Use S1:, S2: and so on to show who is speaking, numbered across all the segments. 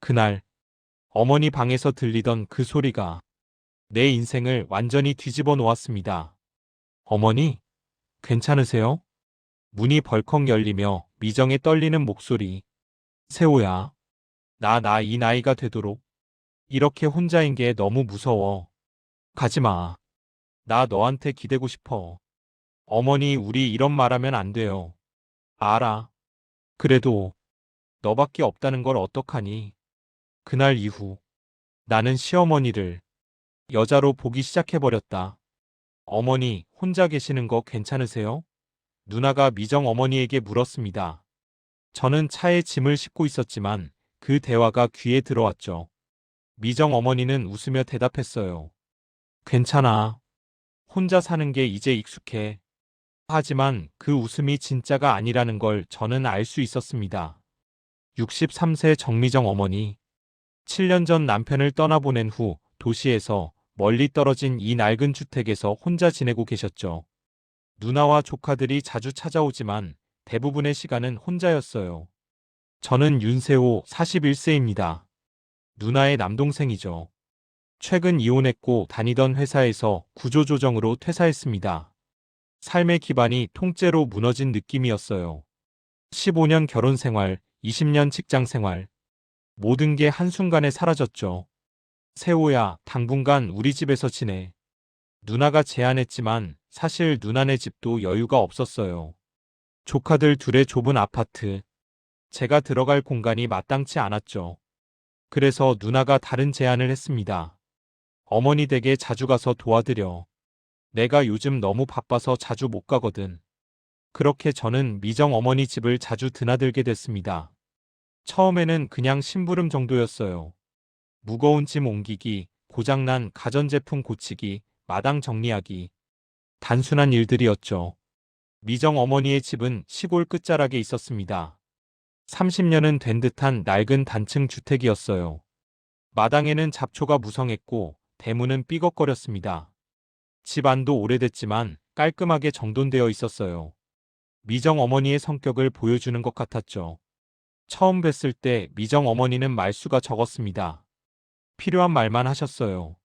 S1: 그날 어머니 방에서 들리던 그 소리가 내 인생을 완전히 뒤집어 놓았습니다. 어머니, 괜찮으세요? 문이 벌컥 열리며 미정의 떨리는 목소리. 세호야, 나 이 나이가 되도록 이렇게 혼자인 게 너무 무서워. 가지 마. 나 너한테 기대고 싶어. 어머니, 우리 이런 말하면 안 돼요. 알아. 그래도 너밖에 없다는 걸 어떡하니? 그날 이후 나는 시어머니를 여자로 보기 시작해버렸다. 어머니, 혼자 계시는 거 괜찮으세요? 누나가 미정 어머니에게 물었습니다. 저는 차에 짐을 싣고 있었지만 그 대화가 귀에 들어왔죠. 미정 어머니는 웃으며 대답했어요. 괜찮아. 혼자 사는 게 이제 익숙해. 하지만 그 웃음이 진짜가 아니라는 걸 저는 알 수 있었습니다. 63세 정미정 어머니. 7년 전 남편을 떠나보낸 후 도시에서 멀리 떨어진 이 낡은 주택에서 혼자 지내고 계셨죠. 누나와 조카들이 자주 찾아오지만 대부분의 시간은 혼자였어요. 저는 윤세호 41세입니다. 누나의 남동생이죠. 최근 이혼했고 다니던 회사에서 구조조정으로 퇴사했습니다. 삶의 기반이 통째로 무너진 느낌이었어요. 15년 결혼 생활, 20년 직장 생활. 모든 게 한순간에 사라졌죠. 세호야, 당분간 우리 집에서 지내. 누나가 제안했지만 사실 누나네 집도 여유가 없었어요. 조카들 둘의 좁은 아파트. 제가 들어갈 공간이 마땅치 않았죠. 그래서 누나가 다른 제안을 했습니다. 어머니 댁에 자주 가서 도와드려. 내가 요즘 너무 바빠서 자주 못 가거든. 그렇게 저는 미정 어머니 집을 자주 드나들게 됐습니다. 처음에는 그냥 심부름 정도였어요. 무거운 짐 옮기기, 고장난 가전제품 고치기, 마당 정리하기. 단순한 일들이었죠. 미정 어머니의 집은 시골 끝자락에 있었습니다. 30년은 된 듯한 낡은 단층 주택이었어요. 마당에는 잡초가 무성했고 대문은 삐걱거렸습니다. 집 안도 오래됐지만 깔끔하게 정돈되어 있었어요. 미정 어머니의 성격을 보여주는 것 같았죠. 처음 뵀을 때 미정 어머니는 말수가 적었습니다. 필요한 말만 하셨어요.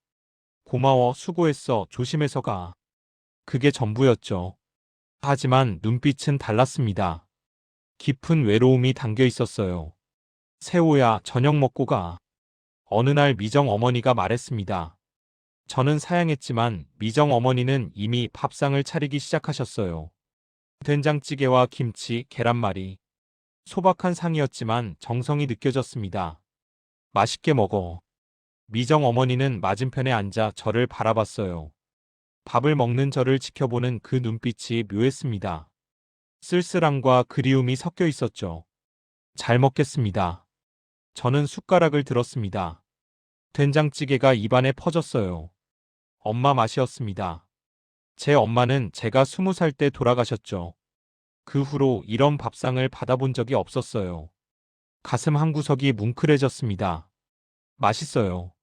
S1: 고마워, 수고했어, 조심해서 가. 그게 전부였죠. 하지만 눈빛은 달랐습니다. 깊은 외로움이 담겨 있었어요. 세호야, 저녁 먹고 가. 어느 날 미정 어머니가 말했습니다. 저는 사양했지만 미정 어머니는 이미 밥상을 차리기 시작하셨어요. 된장찌개와 김치, 계란말이. 소박한 상이었지만 정성이 느껴졌습니다. 맛있게 먹어. 미정 어머니는 맞은편에 앉아 저를 바라봤어요. 밥을 먹는 저를 지켜보는 그 눈빛이 묘했습니다. 쓸쓸함과 그리움이 섞여 있었죠. 잘 먹겠습니다. 저는 숟가락을 들었습니다. 된장찌개가 입안에 퍼졌어요. 엄마 맛이었습니다. 제 엄마는 제가 20살 때 돌아가셨죠. 그 후로 이런 밥상을 받아본 적이 없었어요. 가슴 한구석이 뭉클해졌습니다. 맛있어요.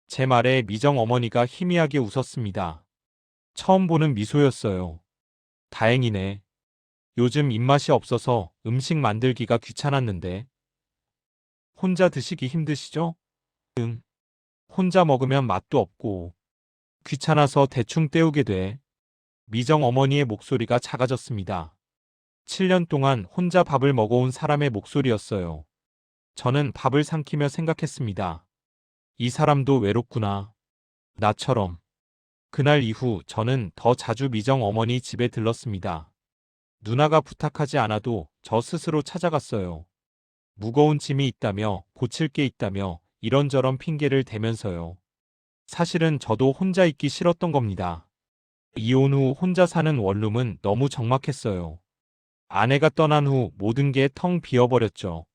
S1: 제 말에 미정 어머니가 희미하게 웃었습니다. 처음 보는 미소였어요. 다행이네. 요즘 입맛이 없어서 음식 만들기가 귀찮았는데. 혼자 드시기 힘드시죠? 응. 혼자 먹으면 맛도 없고 귀찮아서 대충 때우게 돼. 미정 어머니의 목소리가 작아졌습니다. 7년 동안 혼자 밥을 먹어온 사람의 목소리였어요. 저는 밥을 삼키며 생각했습니다. 이 사람도 외롭구나. 나처럼. 그날 이후 저는 더 자주 미정 어머니 집에 들렀습니다. 누나가 부탁하지 않아도 저 스스로 찾아갔어요. 무거운 짐이 있다며, 고칠 게 있다며, 이런저런 핑계를 대면서요. 사실은 저도 혼자 있기 싫었던 겁니다. 이혼 후 혼자 사는 원룸은 너무 적막했어요. 아내가 떠난 후 모든 게 텅 비어버렸죠.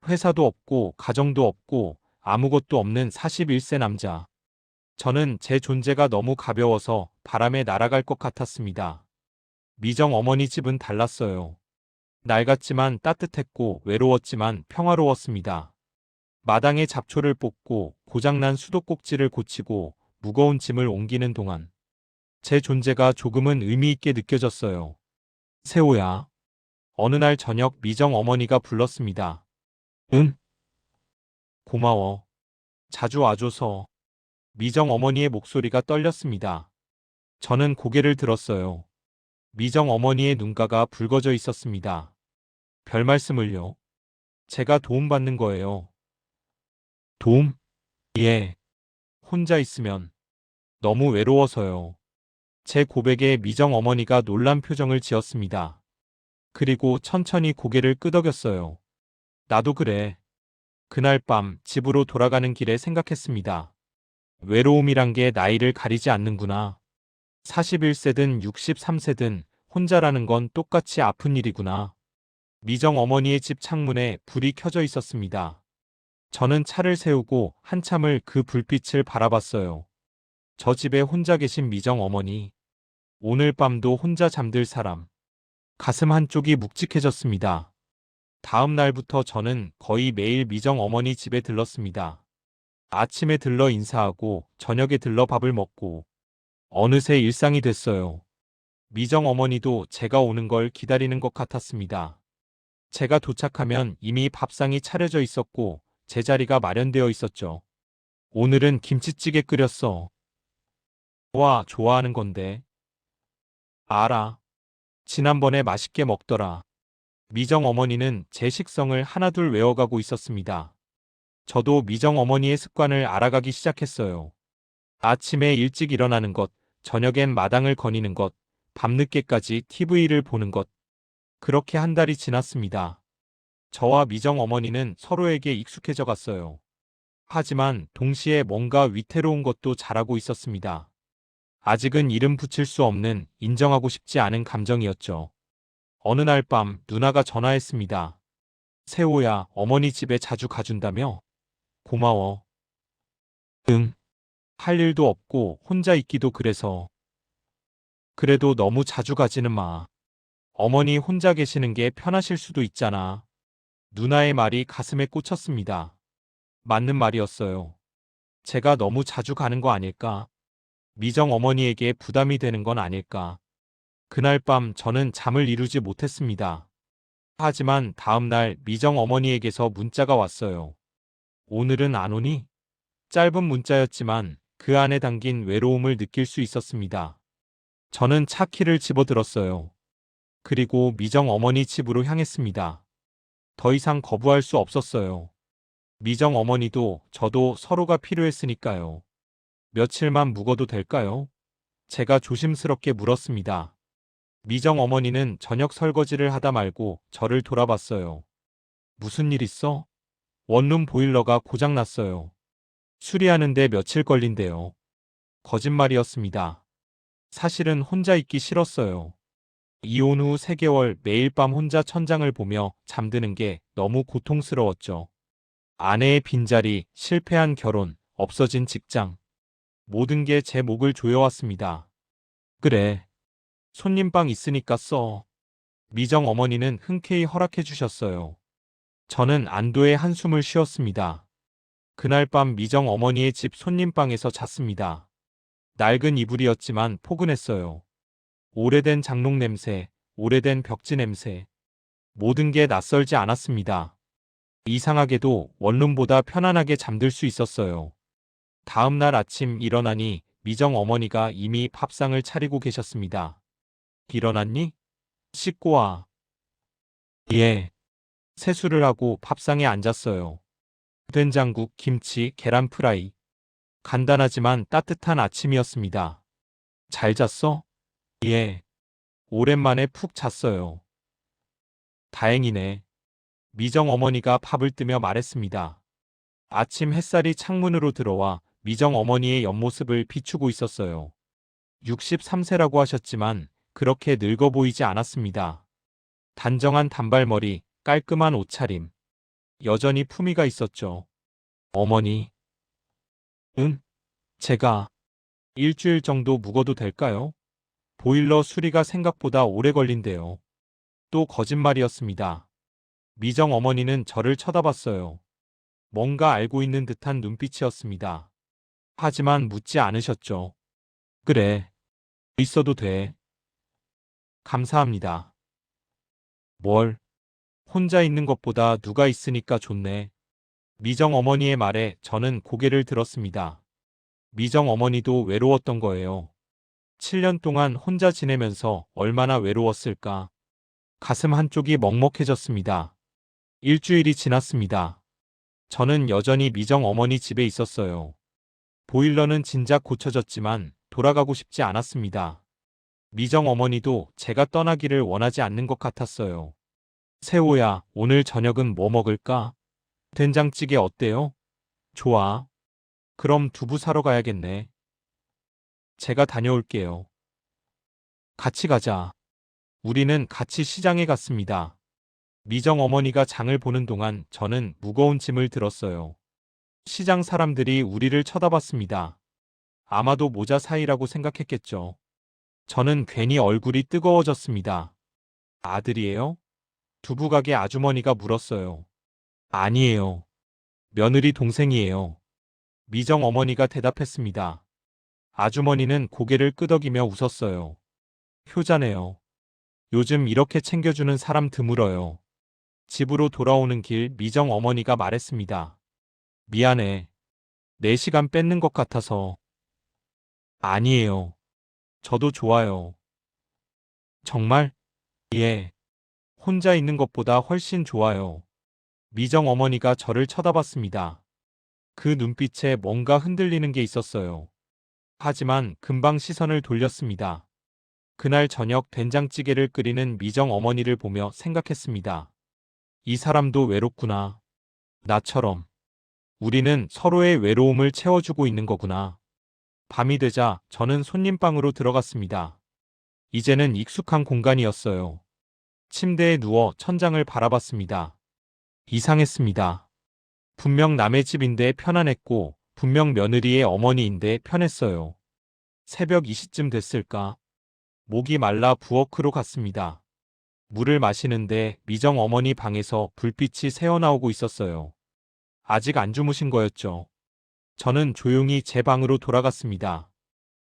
S1: 회사도 없고, 가정도 없고, 아무것도 없는 41세 남자. 저는 제 존재가 너무 가벼워서 바람에 날아갈 것 같았습니다. 미정 어머니 집은 달랐어요. 낡았지만 따뜻했고 외로웠지만 평화로웠습니다. 마당에 잡초를 뽑고 고장난 수도꼭지를 고치고 무거운 짐을 옮기는 동안 제 존재가 조금은 의미 있게 느껴졌어요. 세호야. 어느 날 저녁 미정 어머니가 불렀습니다. 응? 고마워. 자주 와줘서. 미정 어머니의 목소리가 떨렸습니다. 저는 고개를 들었어요. 미정 어머니의 눈가가 붉어져 있었습니다. 별 말씀을요. 제가 도움받는 거예요. 도움? 예. 혼자 있으면 너무 외로워서요. 제 고백에 미정 어머니가 놀란 표정을 지었습니다. 그리고 천천히 고개를 끄덕였어요. 나도 그래. 그날 밤 집으로 돌아가는 길에 생각했습니다. 외로움이란 게 나이를 가리지 않는구나. 41세든 63세든 혼자라는 건 똑같이 아픈 일이구나. 미정 어머니의 집 창문에 불이 켜져 있었습니다. 저는 차를 세우고 한참을 그 불빛을 바라봤어요. 저 집에 혼자 계신 미정 어머니. 오늘 밤도 혼자 잠들 사람. 가슴 한쪽이 묵직해졌습니다. 다음 날부터 저는 거의 매일 미정 어머니 집에 들렀습니다. 아침에 들러 인사하고 저녁에 들러 밥을 먹고 어느새 일상이 됐어요. 미정 어머니도 제가 오는 걸 기다리는 것 같았습니다. 제가 도착하면 이미 밥상이 차려져 있었고 제 자리가 마련되어 있었죠. 오늘은 김치찌개 끓였어. 와, 좋아하는 건데. 알아. 지난번에 맛있게 먹더라. 미정 어머니는 제 식성을 하나둘 외워가고 있었습니다. 저도 미정 어머니의 습관을 알아가기 시작했어요. 아침에 일찍 일어나는 것, 저녁엔 마당을 거니는 것, 밤늦게까지 TV를 보는 것. 그렇게 한 달이 지났습니다. 저와 미정 어머니는 서로에게 익숙해져 갔어요. 하지만 동시에 뭔가 위태로운 것도 자라고 있었습니다. 아직은 이름 붙일 수 없는, 인정하고 싶지 않은 감정이었죠. 어느 날 밤 누나가 전화했습니다. 세호야, 어머니 집에 자주 가준다며? 고마워. 응. 할 일도 없고 혼자 있기도 그래서. 그래도 너무 자주 가지는 마. 어머니 혼자 계시는 게 편하실 수도 있잖아. 누나의 말이 가슴에 꽂혔습니다. 맞는 말이었어요. 제가 너무 자주 가는 거 아닐까? 미정 어머니에게 부담이 되는 건 아닐까? 그날 밤 저는 잠을 이루지 못했습니다. 하지만 다음 날 미정 어머니에게서 문자가 왔어요. 오늘은 안 오니? 짧은 문자였지만 그 안에 담긴 외로움을 느낄 수 있었습니다. 저는 차 키를 집어들었어요. 그리고 미정 어머니 집으로 향했습니다. 더 이상 거부할 수 없었어요. 미정 어머니도 저도 서로가 필요했으니까요. 며칠만 묵어도 될까요? 제가 조심스럽게 물었습니다. 미정 어머니는 저녁 설거지를 하다 말고 저를 돌아봤어요. 무슨 일 있어? 원룸 보일러가 고장났어요. 수리하는데 며칠 걸린대요. 거짓말이었습니다. 사실은 혼자 있기 싫었어요. 이혼 후 3개월 매일 밤 혼자 천장을 보며 잠드는 게 너무 고통스러웠죠. 아내의 빈자리, 실패한 결혼, 없어진 직장. 모든 게 제 목을 조여왔습니다. 그래. 손님방 있으니까 써. 미정 어머니는 흔쾌히 허락해 주셨어요. 저는 안도의 한숨을 쉬었습니다. 그날 밤 미정 어머니의 집 손님방에서 잤습니다. 낡은 이불이었지만 포근했어요. 오래된 장롱 냄새, 오래된 벽지 냄새. 모든 게 낯설지 않았습니다. 이상하게도 원룸보다 편안하게 잠들 수 있었어요. 다음 날 아침 일어나니 미정 어머니가 이미 밥상을 차리고 계셨습니다. 일어났니? 씻고 와. 예. 세수를 하고 밥상에 앉았어요. 된장국, 김치, 계란 프라이. 간단하지만 따뜻한 아침이었습니다. 잘 잤어? 예. 오랜만에 푹 잤어요. 다행이네. 미정 어머니가 밥을 뜨며 말했습니다. 아침 햇살이 창문으로 들어와 미정 어머니의 옆모습을 비추고 있었어요. 63세라고 하셨지만 그렇게 늙어 보이지 않았습니다. 단정한 단발머리, 깔끔한 옷차림. 여전히 품위가 있었죠. 어머니. 응? 제가 일주일 정도 묵어도 될까요? 보일러 수리가 생각보다 오래 걸린대요. 또 거짓말이었습니다. 미정 어머니는 저를 쳐다봤어요. 뭔가 알고 있는 듯한 눈빛이었습니다. 하지만 묻지 않으셨죠. 그래. 있어도 돼. 감사합니다. 뭘? 혼자 있는 것보다 누가 있으니까 좋네. 미정 어머니의 말에 저는 고개를 들었습니다. 미정 어머니도 외로웠던 거예요. 7년 동안 혼자 지내면서 얼마나 외로웠을까. 가슴 한쪽이 먹먹해졌습니다. 일주일이 지났습니다. 저는 여전히 미정 어머니 집에 있었어요. 보일러는 진작 고쳐졌지만 돌아가고 싶지 않았습니다. 미정 어머니도 제가 떠나기를 원하지 않는 것 같았어요. 세호야, 오늘 저녁은 뭐 먹을까? 된장찌개 어때요? 좋아. 그럼 두부 사러 가야겠네. 제가 다녀올게요. 같이 가자. 우리는 같이 시장에 갔습니다. 미정 어머니가 장을 보는 동안 저는 무거운 짐을 들었어요. 시장 사람들이 우리를 쳐다봤습니다. 아마도 모자 사이라고 생각했겠죠. 저는 괜히 얼굴이 뜨거워졌습니다. 아들이에요? 두부가게 아주머니가 물었어요. 아니에요. 며느리 동생이에요. 미정 어머니가 대답했습니다. 아주머니는 고개를 끄덕이며 웃었어요. 효자네요. 요즘 이렇게 챙겨주는 사람 드물어요. 집으로 돌아오는 길 미정 어머니가 말했습니다. 미안해. 내 시간 뺏는 것 같아서. 아니에요. 저도 좋아요. 정말? 예. 혼자 있는 것보다 훨씬 좋아요. 미정 어머니가 저를 쳐다봤습니다. 그 눈빛에 뭔가 흔들리는 게 있었어요. 하지만 금방 시선을 돌렸습니다. 그날 저녁 된장찌개를 끓이는 미정 어머니를 보며 생각했습니다. 이 사람도 외롭구나. 나처럼. 우리는 서로의 외로움을 채워주고 있는 거구나. 밤이 되자 저는 손님방으로 들어갔습니다. 이제는 익숙한 공간이었어요. 침대에 누워 천장을 바라봤습니다. 이상했습니다. 분명 남의 집인데 편안했고 분명 며느리의 어머니인데 편했어요. 새벽 2시쯤 됐을까? 목이 말라 부엌으로 갔습니다. 물을 마시는데 미정 어머니 방에서 불빛이 새어나오고 있었어요. 아직 안 주무신 거였죠. 저는 조용히 제 방으로 돌아갔습니다.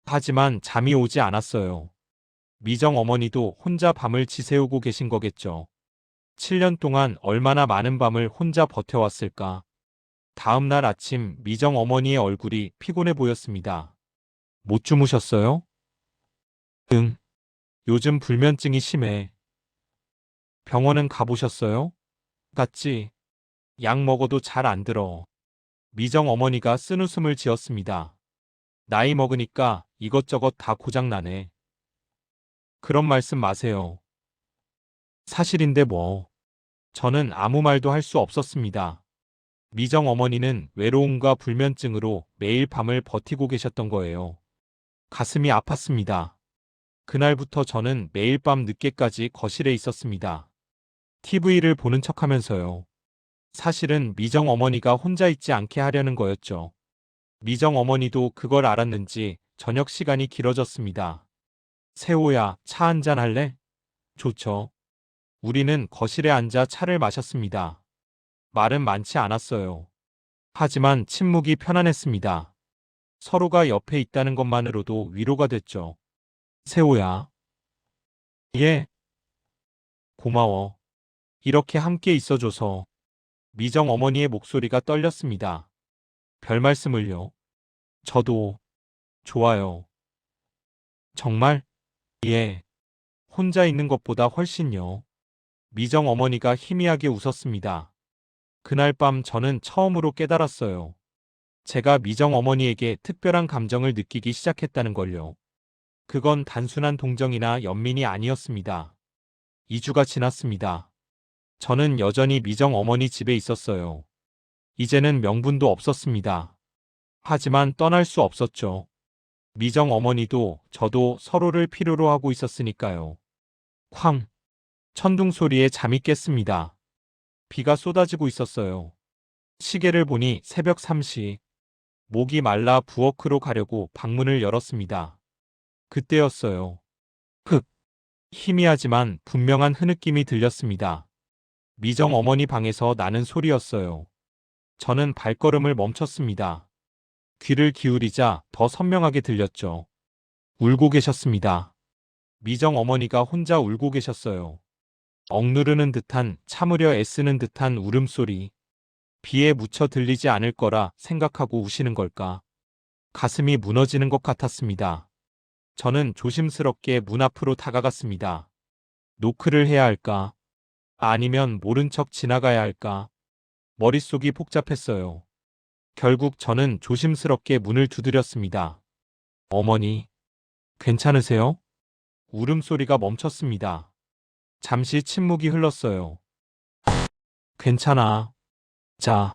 S1: 하지만 잠이 오지 않았어요. 미정 어머니도 혼자 밤을 지새우고 계신 거겠죠. 7년 동안 얼마나 많은 밤을 혼자 버텨왔을까. 다음 날 아침 미정 어머니의 얼굴이 피곤해 보였습니다. 못 주무셨어요? 응. 요즘 불면증이 심해. 병원은 가보셨어요? 갔지. 약 먹어도 잘 안 들어. 미정 어머니가 쓴웃음을 지었습니다. 나이 먹으니까 이것저것 다 고장나네. 그런 말씀 마세요. 사실인데 뭐. 저는 아무 말도 할 수 없었습니다. 미정 어머니는 외로움과 불면증으로 매일 밤을 버티고 계셨던 거예요. 가슴이 아팠습니다. 그날부터 저는 매일 밤 늦게까지 거실에 있었습니다. TV를 보는 척하면서요. 사실은 미정 어머니가 혼자 있지 않게 하려는 거였죠. 미정 어머니도 그걸 알았는지 저녁 시간이 길어졌습니다. 세호야, 차 한잔 할래? 좋죠. 우리는 거실에 앉아 차를 마셨습니다. 말은 많지 않았어요. 하지만 침묵이 편안했습니다. 서로가 옆에 있다는 것만으로도 위로가 됐죠. 세호야. 예. 고마워. 이렇게 함께 있어줘서. 미정 어머니의 목소리가 떨렸습니다. 별 말씀을요. 저도. 좋아요. 정말? 예. 혼자 있는 것보다 훨씬요. 미정 어머니가 희미하게 웃었습니다. 그날 밤 저는 처음으로 깨달았어요. 제가 미정 어머니에게 특별한 감정을 느끼기 시작했다는 걸요. 그건 단순한 동정이나 연민이 아니었습니다. 2주가 지났습니다. 저는 여전히 미정 어머니 집에 있었어요. 이제는 명분도 없었습니다. 하지만 떠날 수 없었죠. 미정 어머니도 저도 서로를 필요로 하고 있었으니까요. 쾅! 천둥 소리에 잠이 깼습니다. 비가 쏟아지고 있었어요. 시계를 보니 새벽 3시. 목이 말라 부엌으로 가려고 방문을 열었습니다. 그때였어요. 흑! 희미하지만 분명한 흐느낌이 들렸습니다. 미정 어머니 방에서 나는 소리였어요. 저는 발걸음을 멈췄습니다. 귀를 기울이자 더 선명하게 들렸죠. 울고 계셨습니다. 미정 어머니가 혼자 울고 계셨어요. 억누르는 듯한, 참으려 애쓰는 듯한 울음소리. 비에 묻혀 들리지 않을 거라 생각하고 우시는 걸까? 가슴이 무너지는 것 같았습니다. 저는 조심스럽게 문 앞으로 다가갔습니다. 노크를 해야 할까? 아니면 모른 척 지나가야 할까? 머릿속이 복잡했어요. 결국 저는 조심스럽게 문을 두드렸습니다. 어머니, 괜찮으세요? 울음소리가 멈췄습니다. 잠시 침묵이 흘렀어요. 괜찮아. 자,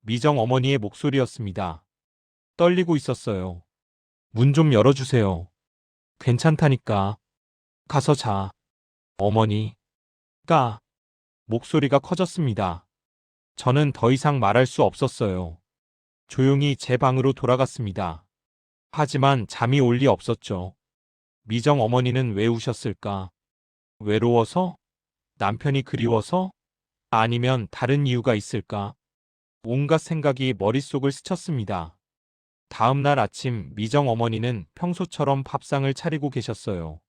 S1: 미정 어머니의 목소리였습니다. 떨리고 있었어요. 문 좀 열어주세요. 괜찮다니까. 가서 자. 어머니. 목소리가 커졌습니다. 저는 더 이상 말할 수 없었어요. 조용히 제 방으로 돌아갔습니다. 하지만 잠이 올 리 없었죠. 미정 어머니는 왜 우셨을까? 외로워서? 남편이 그리워서? 아니면 다른 이유가 있을까? 온갖 생각이 머릿속을 스쳤습니다. 다음 날 아침 미정 어머니는 평소처럼 밥상을 차리고 계셨어요.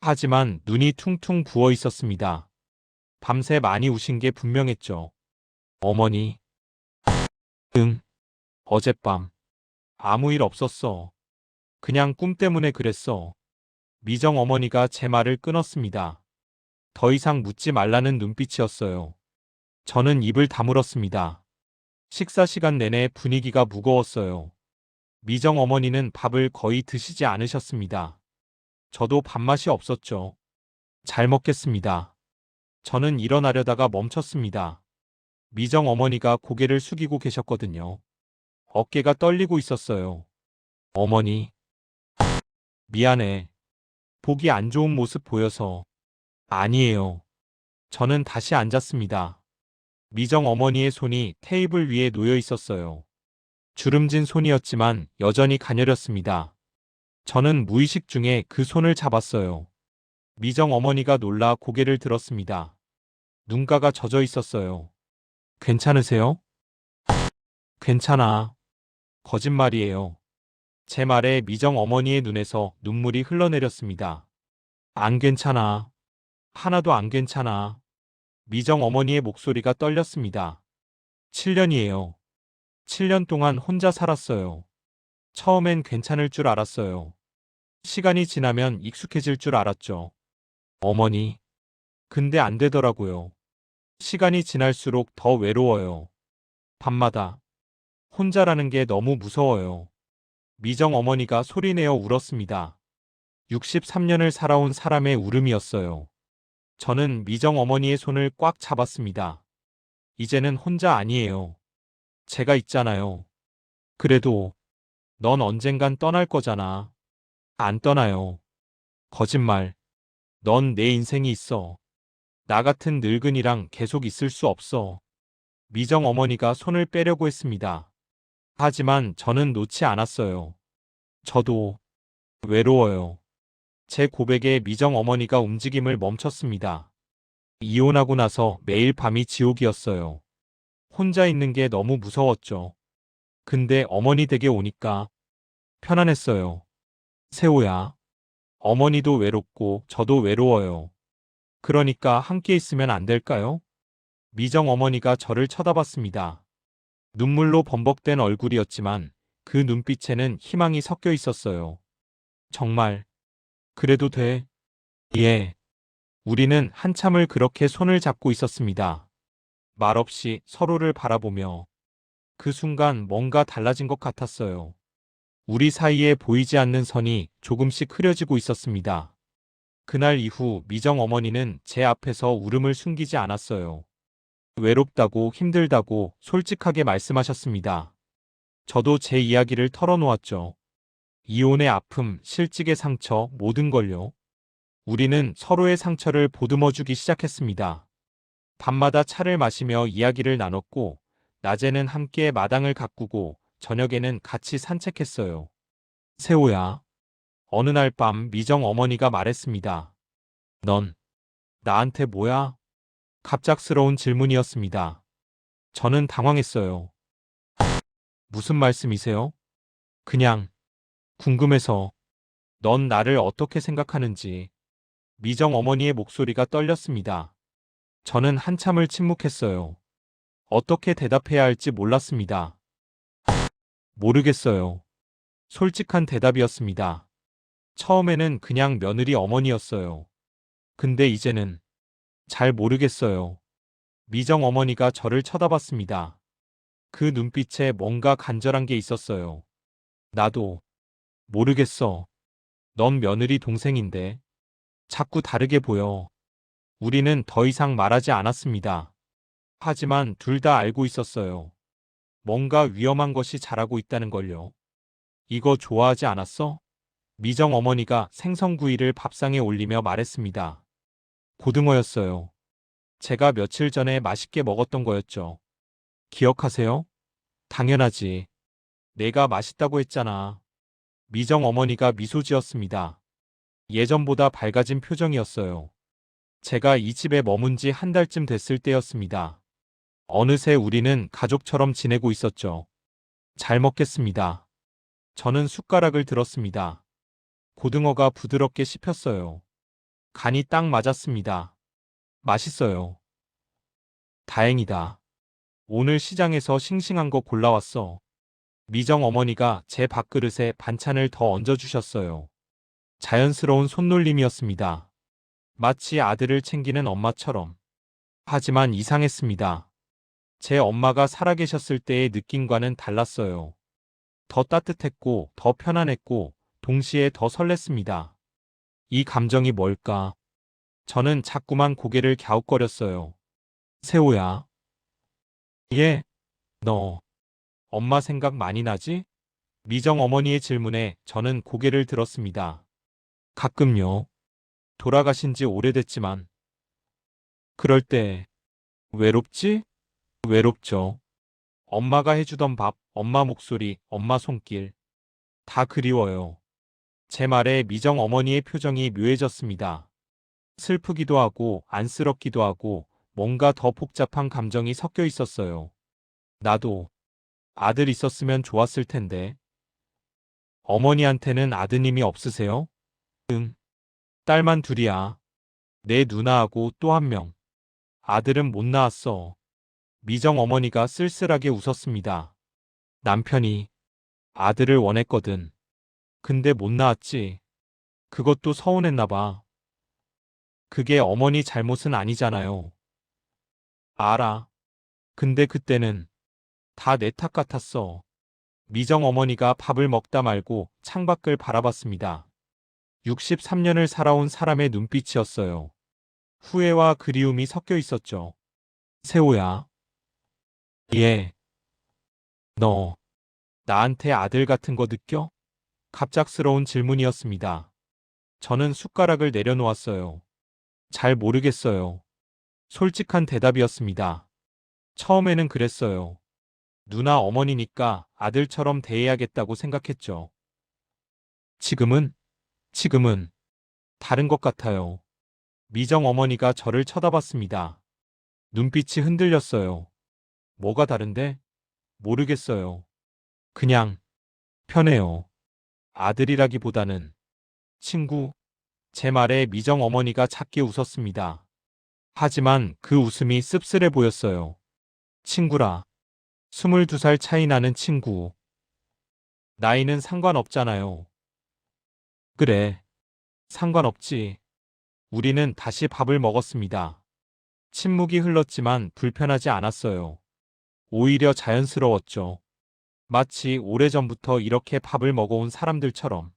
S1: 하지만 눈이 퉁퉁 부어 있었습니다. 밤새 많이 우신 게 분명했죠. 어머니. 응. 어젯밤. 아무 일 없었어. 그냥 꿈 때문에 그랬어. 미정 어머니가 제 말을 끊었습니다. 더 이상 묻지 말라는 눈빛이었어요. 저는 입을 다물었습니다. 식사 시간 내내 분위기가 무거웠어요. 미정 어머니는 밥을 거의 드시지 않으셨습니다. 저도 밥맛이 없었죠. 잘 먹겠습니다. 저는 일어나려다가 멈췄습니다. 미정 어머니가 고개를 숙이고 계셨거든요. 어깨가 떨리고 있었어요. 어머니. 미안해. 보기 안 좋은 모습 보여서. 아니에요. 저는 다시 앉았습니다. 미정 어머니의 손이 테이블 위에 놓여 있었어요. 주름진 손이었지만 여전히 가녀렸습니다. 저는 무의식 중에 그 손을 잡았어요. 미정 어머니가 놀라 고개를 들었습니다. 눈가가 젖어 있었어요. 괜찮으세요? 괜찮아. 거짓말이에요. 제 말에 미정 어머니의 눈에서 눈물이 흘러내렸습니다. 안 괜찮아. 하나도 안 괜찮아. 미정 어머니의 목소리가 떨렸습니다. 7년이에요. 7년 동안 혼자 살았어요. 처음엔 괜찮을 줄 알았어요. 시간이 지나면 익숙해질 줄 알았죠. 어머니. 근데 안 되더라고요. 시간이 지날수록 더 외로워요. 밤마다. 혼자라는 게 너무 무서워요. 미정 어머니가 소리내어 울었습니다. 63년을 살아온 사람의 울음이었어요. 저는 미정 어머니의 손을 꽉 잡았습니다. 이제는 혼자 아니에요. 제가 있잖아요. 그래도 넌 언젠간 떠날 거잖아. 안 떠나요. 거짓말. 넌 내 인생이 있어. 나 같은 늙은이랑 계속 있을 수 없어. 미정 어머니가 손을 빼려고 했습니다. 하지만 저는 놓지 않았어요. 저도 외로워요. 제 고백에 미정 어머니가 움직임을 멈췄습니다. 이혼하고 나서 매일 밤이 지옥이었어요. 혼자 있는 게 너무 무서웠죠. 근데 어머니 댁에 오니까 편안했어요. 세호야. 어머니도 외롭고 저도 외로워요. 그러니까 함께 있으면 안 될까요? 미정 어머니가 저를 쳐다봤습니다. 눈물로 범벅된 얼굴이었지만 그 눈빛에는 희망이 섞여 있었어요. 정말, 그래도 돼? 예. 우리는 한참을 그렇게 손을 잡고 있었습니다. 말없이 서로를 바라보며 그 순간 뭔가 달라진 것 같았어요. 우리 사이에 보이지 않는 선이 조금씩 흐려지고 있었습니다. 그날 이후 미정 어머니는 제 앞에서 울음을 숨기지 않았어요. 외롭다고 힘들다고 솔직하게 말씀하셨습니다. 저도 제 이야기를 털어놓았죠. 이혼의 아픔, 실직의 상처, 모든 걸요. 우리는 서로의 상처를 보듬어주기 시작했습니다. 밤마다 차를 마시며 이야기를 나눴고, 낮에는 함께 마당을 가꾸고, 저녁에는 같이 산책했어요. 세호야. 어느 날 밤 미정 어머니가 말했습니다. 넌 나한테 뭐야? 갑작스러운 질문이었습니다. 저는 당황했어요. 무슨 말씀이세요? 그냥 궁금해서. 넌 나를 어떻게 생각하는지. 미정 어머니의 목소리가 떨렸습니다. 저는 한참을 침묵했어요. 어떻게 대답해야 할지 몰랐습니다. 모르겠어요. 솔직한 대답이었습니다. 처음에는 그냥 며느리 어머니였어요. 근데 이제는 잘 모르겠어요. 미정 어머니가 저를 쳐다봤습니다. 그 눈빛에 뭔가 간절한 게 있었어요. 나도 모르겠어. 넌 며느리 동생인데 자꾸 다르게 보여. 우리는 더 이상 말하지 않았습니다. 하지만 둘 다 알고 있었어요. 뭔가 위험한 것이 자라고 있다는 걸요. 이거 좋아하지 않았어? 미정 어머니가 생선구이를 밥상에 올리며 말했습니다. 고등어였어요. 제가 며칠 전에 맛있게 먹었던 거였죠. 기억하세요? 당연하지. 내가 맛있다고 했잖아. 미정 어머니가 미소 지었습니다. 예전보다 밝아진 표정이었어요. 제가 이 집에 머문 지 한 달쯤 됐을 때였습니다. 어느새 우리는 가족처럼 지내고 있었죠. 잘 먹겠습니다. 저는 숟가락을 들었습니다. 고등어가 부드럽게 씹혔어요. 간이 딱 맞았습니다. 맛있어요. 다행이다. 오늘 시장에서 싱싱한 거 골라왔어. 미정 어머니가 제 밥그릇에 반찬을 더 얹어주셨어요. 자연스러운 손놀림이었습니다. 마치 아들을 챙기는 엄마처럼. 하지만 이상했습니다. 제 엄마가 살아계셨을 때의 느낌과는 달랐어요. 더 따뜻했고, 더 편안했고, 동시에 더 설렜습니다. 이 감정이 뭘까? 저는 자꾸만 고개를 갸웃거렸어요. 세호야. 예, 너, 엄마 생각 많이 나지? 미정 어머니의 질문에 저는 고개를 들었습니다. 가끔요. 돌아가신 지 오래됐지만. 그럴 때, 외롭지? 외롭죠. 엄마가 해주던 밥, 엄마 목소리, 엄마 손길. 다 그리워요. 제 말에 미정 어머니의 표정이 묘해졌습니다. 슬프기도 하고, 안쓰럽기도 하고, 뭔가 더 복잡한 감정이 섞여 있었어요. 나도 아들 있었으면 좋았을 텐데. 어머니한테는 아드님이 없으세요? 응. 딸만 둘이야. 내 누나하고 또 한 명. 아들은 못 낳았어. 미정 어머니가 쓸쓸하게 웃었습니다. 남편이 아들을 원했거든. 근데 못 낳았지. 그것도 서운했나 봐. 그게 어머니 잘못은 아니잖아요. 알아. 근데 그때는 다 내 탓 같았어. 미정 어머니가 밥을 먹다 말고 창밖을 바라봤습니다. 63년을 살아온 사람의 눈빛이었어요. 후회와 그리움이 섞여 있었죠. 세호야. 예. 너, 나한테 아들 같은 거 느껴? 갑작스러운 질문이었습니다. 저는 숟가락을 내려놓았어요. 잘 모르겠어요. 솔직한 대답이었습니다. 처음에는 그랬어요. 누나 어머니니까 아들처럼 대해야겠다고 생각했죠. 지금은 다른 것 같아요. 미정 어머니가 저를 쳐다봤습니다. 눈빛이 흔들렸어요. 뭐가 다른데? 모르겠어요. 그냥 편해요. 아들이라기보다는 친구. 제 말에 미정 어머니가 작게 웃었습니다. 하지만 그 웃음이 씁쓸해 보였어요. 친구라. 22살 차이 나는 친구. 나이는 상관없잖아요. 그래. 상관없지. 우리는 다시 밥을 먹었습니다. 침묵이 흘렀지만 불편하지 않았어요. 오히려 자연스러웠죠. 마치 오래전부터 이렇게 밥을 먹어온 사람들처럼.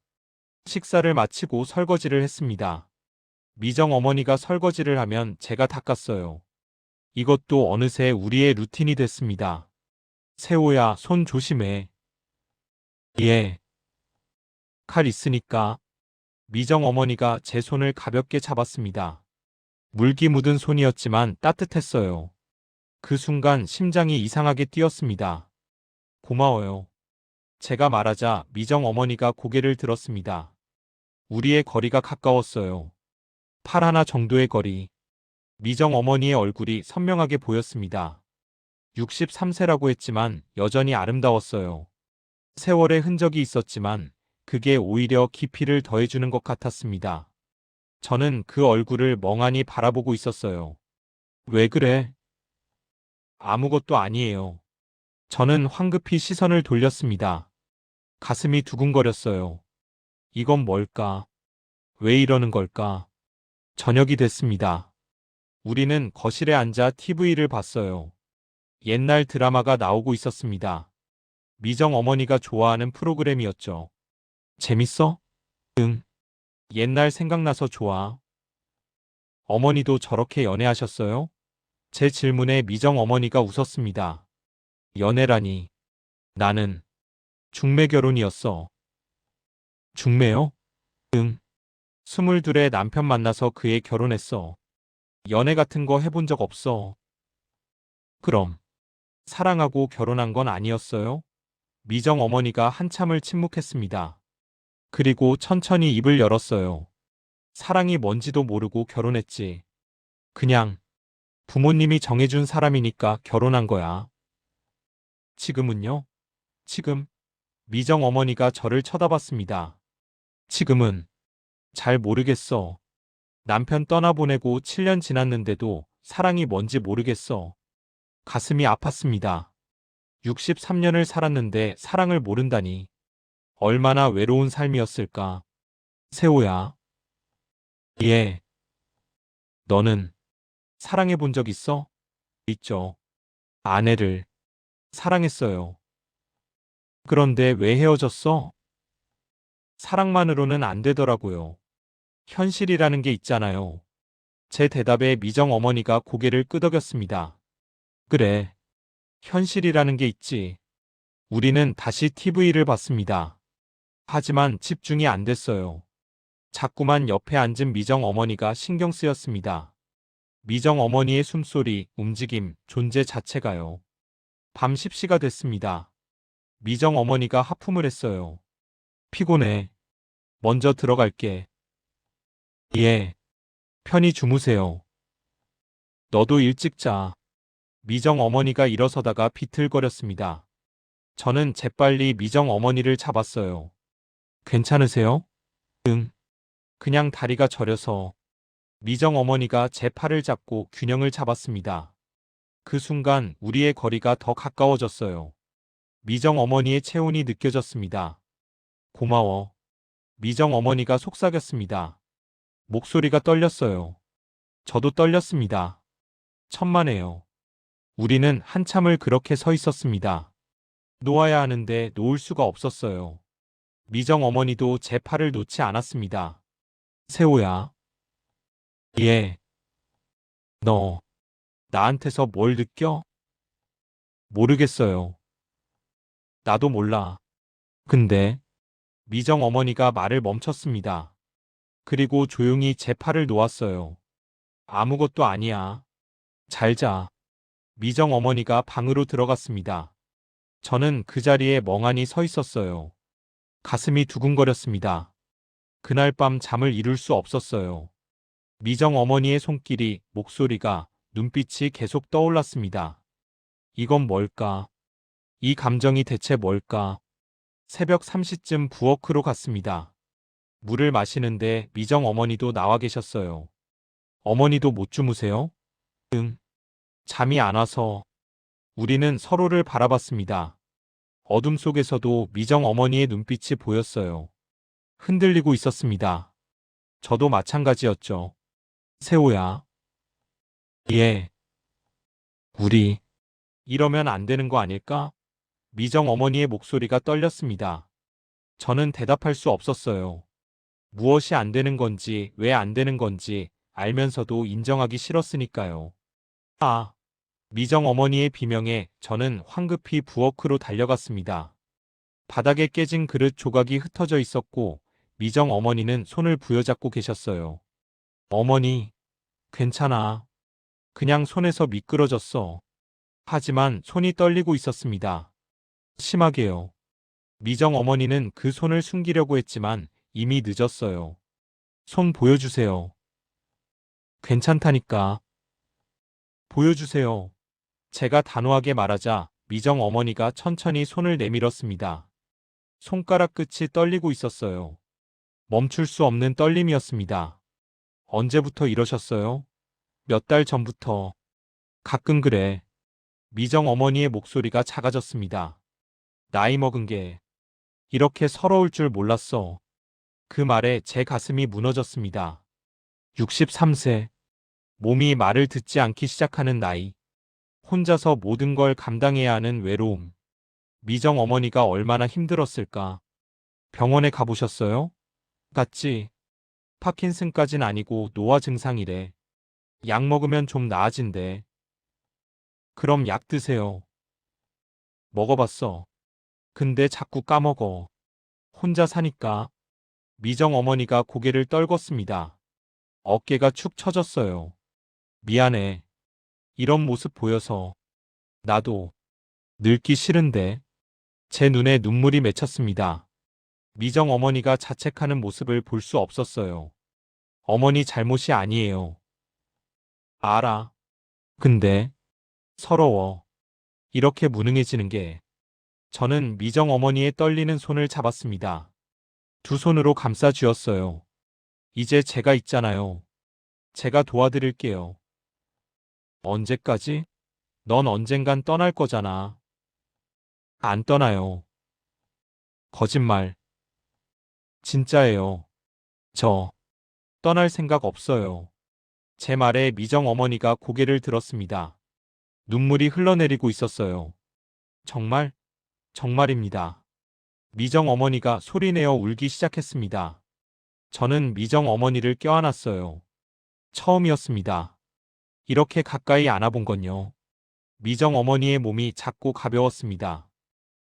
S1: 식사를 마치고 설거지를 했습니다. 미정 어머니가 설거지를 하면 제가 닦았어요. 이것도 어느새 우리의 루틴이 됐습니다. 세호야, 손 조심해. 예. 칼 있으니까. 미정 어머니가 제 손을 가볍게 잡았습니다. 물기 묻은 손이었지만 따뜻했어요. 그 순간 심장이 이상하게 뛰었습니다. 고마워요. 제가 말하자 미정 어머니가 고개를 들었습니다. 우리의 거리가 가까웠어요. 팔 하나 정도의 거리. 미정 어머니의 얼굴이 선명하게 보였습니다. 63세라고 했지만 여전히 아름다웠어요. 세월의 흔적이 있었지만 그게 오히려 깊이를 더해주는 것 같았습니다. 저는 그 얼굴을 멍하니 바라보고 있었어요. 왜 그래? 아무것도 아니에요. 저는 황급히 시선을 돌렸습니다. 가슴이 두근거렸어요. 이건 뭘까? 왜 이러는 걸까? 저녁이 됐습니다. 우리는 거실에 앉아 TV를 봤어요. 옛날 드라마가 나오고 있었습니다. 미정 어머니가 좋아하는 프로그램이었죠. 재밌어? 응. 옛날 생각나서 좋아. 어머니도 저렇게 연애하셨어요? 제 질문에 미정 어머니가 웃었습니다. 연애라니. 나는 중매 결혼이었어. 중매요? 응. 22에 남편 만나서 그 애 결혼했어. 연애 같은 거 해본 적 없어. 그럼 사랑하고 결혼한 건 아니었어요? 미정 어머니가 한참을 침묵했습니다. 그리고 천천히 입을 열었어요. 사랑이 뭔지도 모르고 결혼했지. 그냥 부모님이 정해준 사람이니까 결혼한 거야. 지금은요? 지금 미정 어머니가 저를 쳐다봤습니다. 지금은 잘 모르겠어. 남편 떠나보내고 7년 지났는데도 사랑이 뭔지 모르겠어. 가슴이 아팠습니다. 63년을 살았는데 사랑을 모른다니. 얼마나 외로운 삶이었을까. 세호야. 예. 너는 사랑해 본 적 있어? 있죠. 아내를 사랑했어요. 그런데 왜 헤어졌어? 사랑만으로는 안 되더라고요. 현실이라는 게 있잖아요. 제 대답에 미정 어머니가 고개를 끄덕였습니다. 그래. 현실이라는 게 있지. 우리는 다시 TV를 봤습니다. 하지만 집중이 안 됐어요. 자꾸만 옆에 앉은 미정 어머니가 신경 쓰였습니다. 미정 어머니의 숨소리, 움직임, 존재 자체가요. 밤 10시가 됐습니다. 미정 어머니가 하품을 했어요. 피곤해. 먼저 들어갈게. 예. 편히 주무세요. 너도 일찍 자. 미정 어머니가 일어서다가 비틀거렸습니다. 저는 재빨리 미정 어머니를 잡았어요. 괜찮으세요? 응. 그냥 다리가 저려서. 미정 어머니가 제 팔을 잡고 균형을 잡았습니다. 그 순간 우리의 거리가 더 가까워졌어요. 미정 어머니의 체온이 느껴졌습니다. 고마워. 미정 어머니가 속삭였습니다. 목소리가 떨렸어요. 저도 떨렸습니다. 천만에요. 우리는 한참을 그렇게 서 있었습니다. 놓아야 하는데 놓을 수가 없었어요. 미정 어머니도 제 팔을 놓지 않았습니다. 세호야. 예. 너 나한테서 뭘 느껴? 모르겠어요. 나도 몰라. 근데 미정 어머니가 말을 멈췄습니다. 그리고 조용히 제 팔을 놓았어요. 아무것도 아니야. 잘 자. 미정 어머니가 방으로 들어갔습니다. 저는 그 자리에 멍하니 서 있었어요. 가슴이 두근거렸습니다. 그날 밤 잠을 이룰 수 없었어요. 미정 어머니의 손길이, 목소리가, 눈빛이 계속 떠올랐습니다. 이건 뭘까? 이 감정이 대체 뭘까? 새벽 3시쯤 부엌으로 갔습니다. 물을 마시는데 미정 어머니도 나와 계셨어요. 어머니도 못 주무세요? 응. 잠이 안 와서. 우리는 서로를 바라봤습니다. 어둠 속에서도 미정 어머니의 눈빛이 보였어요. 흔들리고 있었습니다. 저도 마찬가지였죠. 세호야. 예. 우리 이러면 안 되는 거 아닐까? 미정 어머니의 목소리가 떨렸습니다. 저는 대답할 수 없었어요. 무엇이 안 되는 건지, 왜 안 되는 건지 알면서도 인정하기 싫었으니까요. 아, 미정 어머니의 비명에 저는 황급히 부엌으로 달려갔습니다. 바닥에 깨진 그릇 조각이 흩어져 있었고, 미정 어머니는 손을 부여잡고 계셨어요. 어머니, 괜찮아. 그냥 손에서 미끄러졌어. 하지만 손이 떨리고 있었습니다. 심하게요. 미정 어머니는 그 손을 숨기려고 했지만 이미 늦었어요. 손 보여주세요. 괜찮다니까. 보여주세요. 제가 단호하게 말하자 미정 어머니가 천천히 손을 내밀었습니다. 손가락 끝이 떨리고 있었어요. 멈출 수 없는 떨림이었습니다. 언제부터 이러셨어요? 몇 달 전부터. 가끔 그래. 미정 어머니의 목소리가 작아졌습니다. 나이 먹은 게 이렇게 서러울 줄 몰랐어. 그 말에 제 가슴이 무너졌습니다. 63세. 몸이 말을 듣지 않기 시작하는 나이. 혼자서 모든 걸 감당해야 하는 외로움. 미정 어머니가 얼마나 힘들었을까. 병원에 가보셨어요? 갔지. 파킨슨까진 아니고 노화 증상이래. 약 먹으면 좀 나아진대. 그럼 약 드세요. 먹어봤어. 근데 자꾸 까먹어. 혼자 사니까. 미정 어머니가 고개를 떨궜습니다. 어깨가 축 처졌어요. 미안해. 이런 모습 보여서. 나도 늙기 싫은데. 제 눈에 눈물이 맺혔습니다. 미정 어머니가 자책하는 모습을 볼 수 없었어요. 어머니 잘못이 아니에요. 알아. 근데 서러워. 이렇게 무능해지는 게. 저는 미정 어머니의 떨리는 손을 잡았습니다. 두 손으로 감싸 쥐었어요. 이제 제가 있잖아요. 제가 도와드릴게요. 언제까지? 넌 언젠간 떠날 거잖아. 안 떠나요. 거짓말. 진짜예요. 저 떠날 생각 없어요. 제 말에 미정 어머니가 고개를 들었습니다. 눈물이 흘러내리고 있었어요. 정말? 정말입니다. 미정 어머니가 소리내어 울기 시작했습니다. 저는 미정 어머니를 껴안았어요. 처음이었습니다. 이렇게 가까이 안아본 건요. 미정 어머니의 몸이 작고 가벼웠습니다.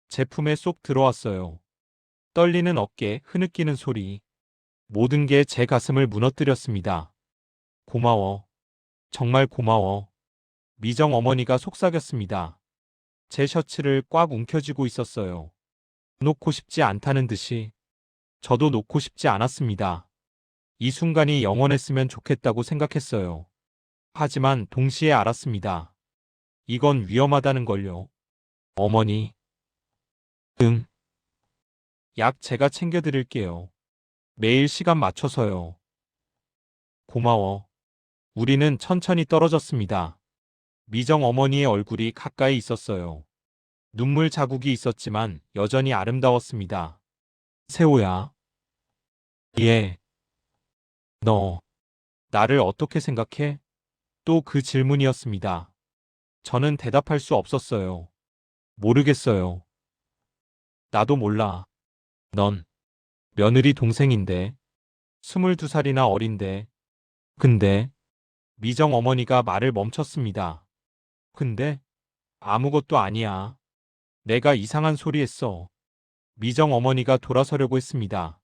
S1: 제 품에 쏙 들어왔어요. 떨리는 어깨, 흐느끼는 소리. 모든 게 제 가슴을 무너뜨렸습니다. 고마워. 정말 고마워. 미정 어머니가 속삭였습니다. 제 셔츠를 꽉 움켜쥐고 있었어요. 놓고 싶지 않다는 듯이. 저도 놓고 싶지 않았습니다. 이 순간이 영원했으면 좋겠다고 생각했어요. 하지만 동시에 알았습니다. 이건 위험하다는 걸요. 어머니. 응. 약 제가 챙겨드릴게요. 매일 시간 맞춰서요. 고마워. 우리는 천천히 떨어졌습니다. 미정 어머니의 얼굴이 가까이 있었어요. 눈물 자국이 있었지만 여전히 아름다웠습니다. 세호야. 예. 너, 나를 어떻게 생각해? 또 그 질문이었습니다. 저는 대답할 수 없었어요. 모르겠어요. 나도 몰라. 넌 며느리 동생인데, 22살이나 어린데. 근데, 미정 어머니가 말을 멈췄습니다. 근데, 아무것도 아니야. 내가 이상한 소리 했어. 미정 어머니가 돌아서려고 했습니다.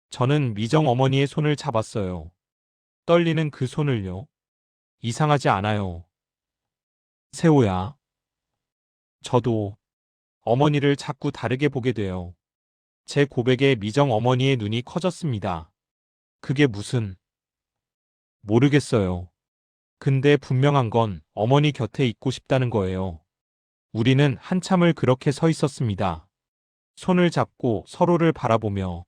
S1: 저는 미정 어머니의 손을 잡았어요. 떨리는 그 손을요. 이상하지 않아요. 세호야. 저도 어머니를 자꾸 다르게 보게 돼요. 제 고백에 미정 어머니의 눈이 커졌습니다. 그게 무슨... 모르겠어요. 근데 분명한 건 어머니 곁에 있고 싶다는 거예요. 우리는 한참을 그렇게 서 있었습니다. 손을 잡고 서로를 바라보며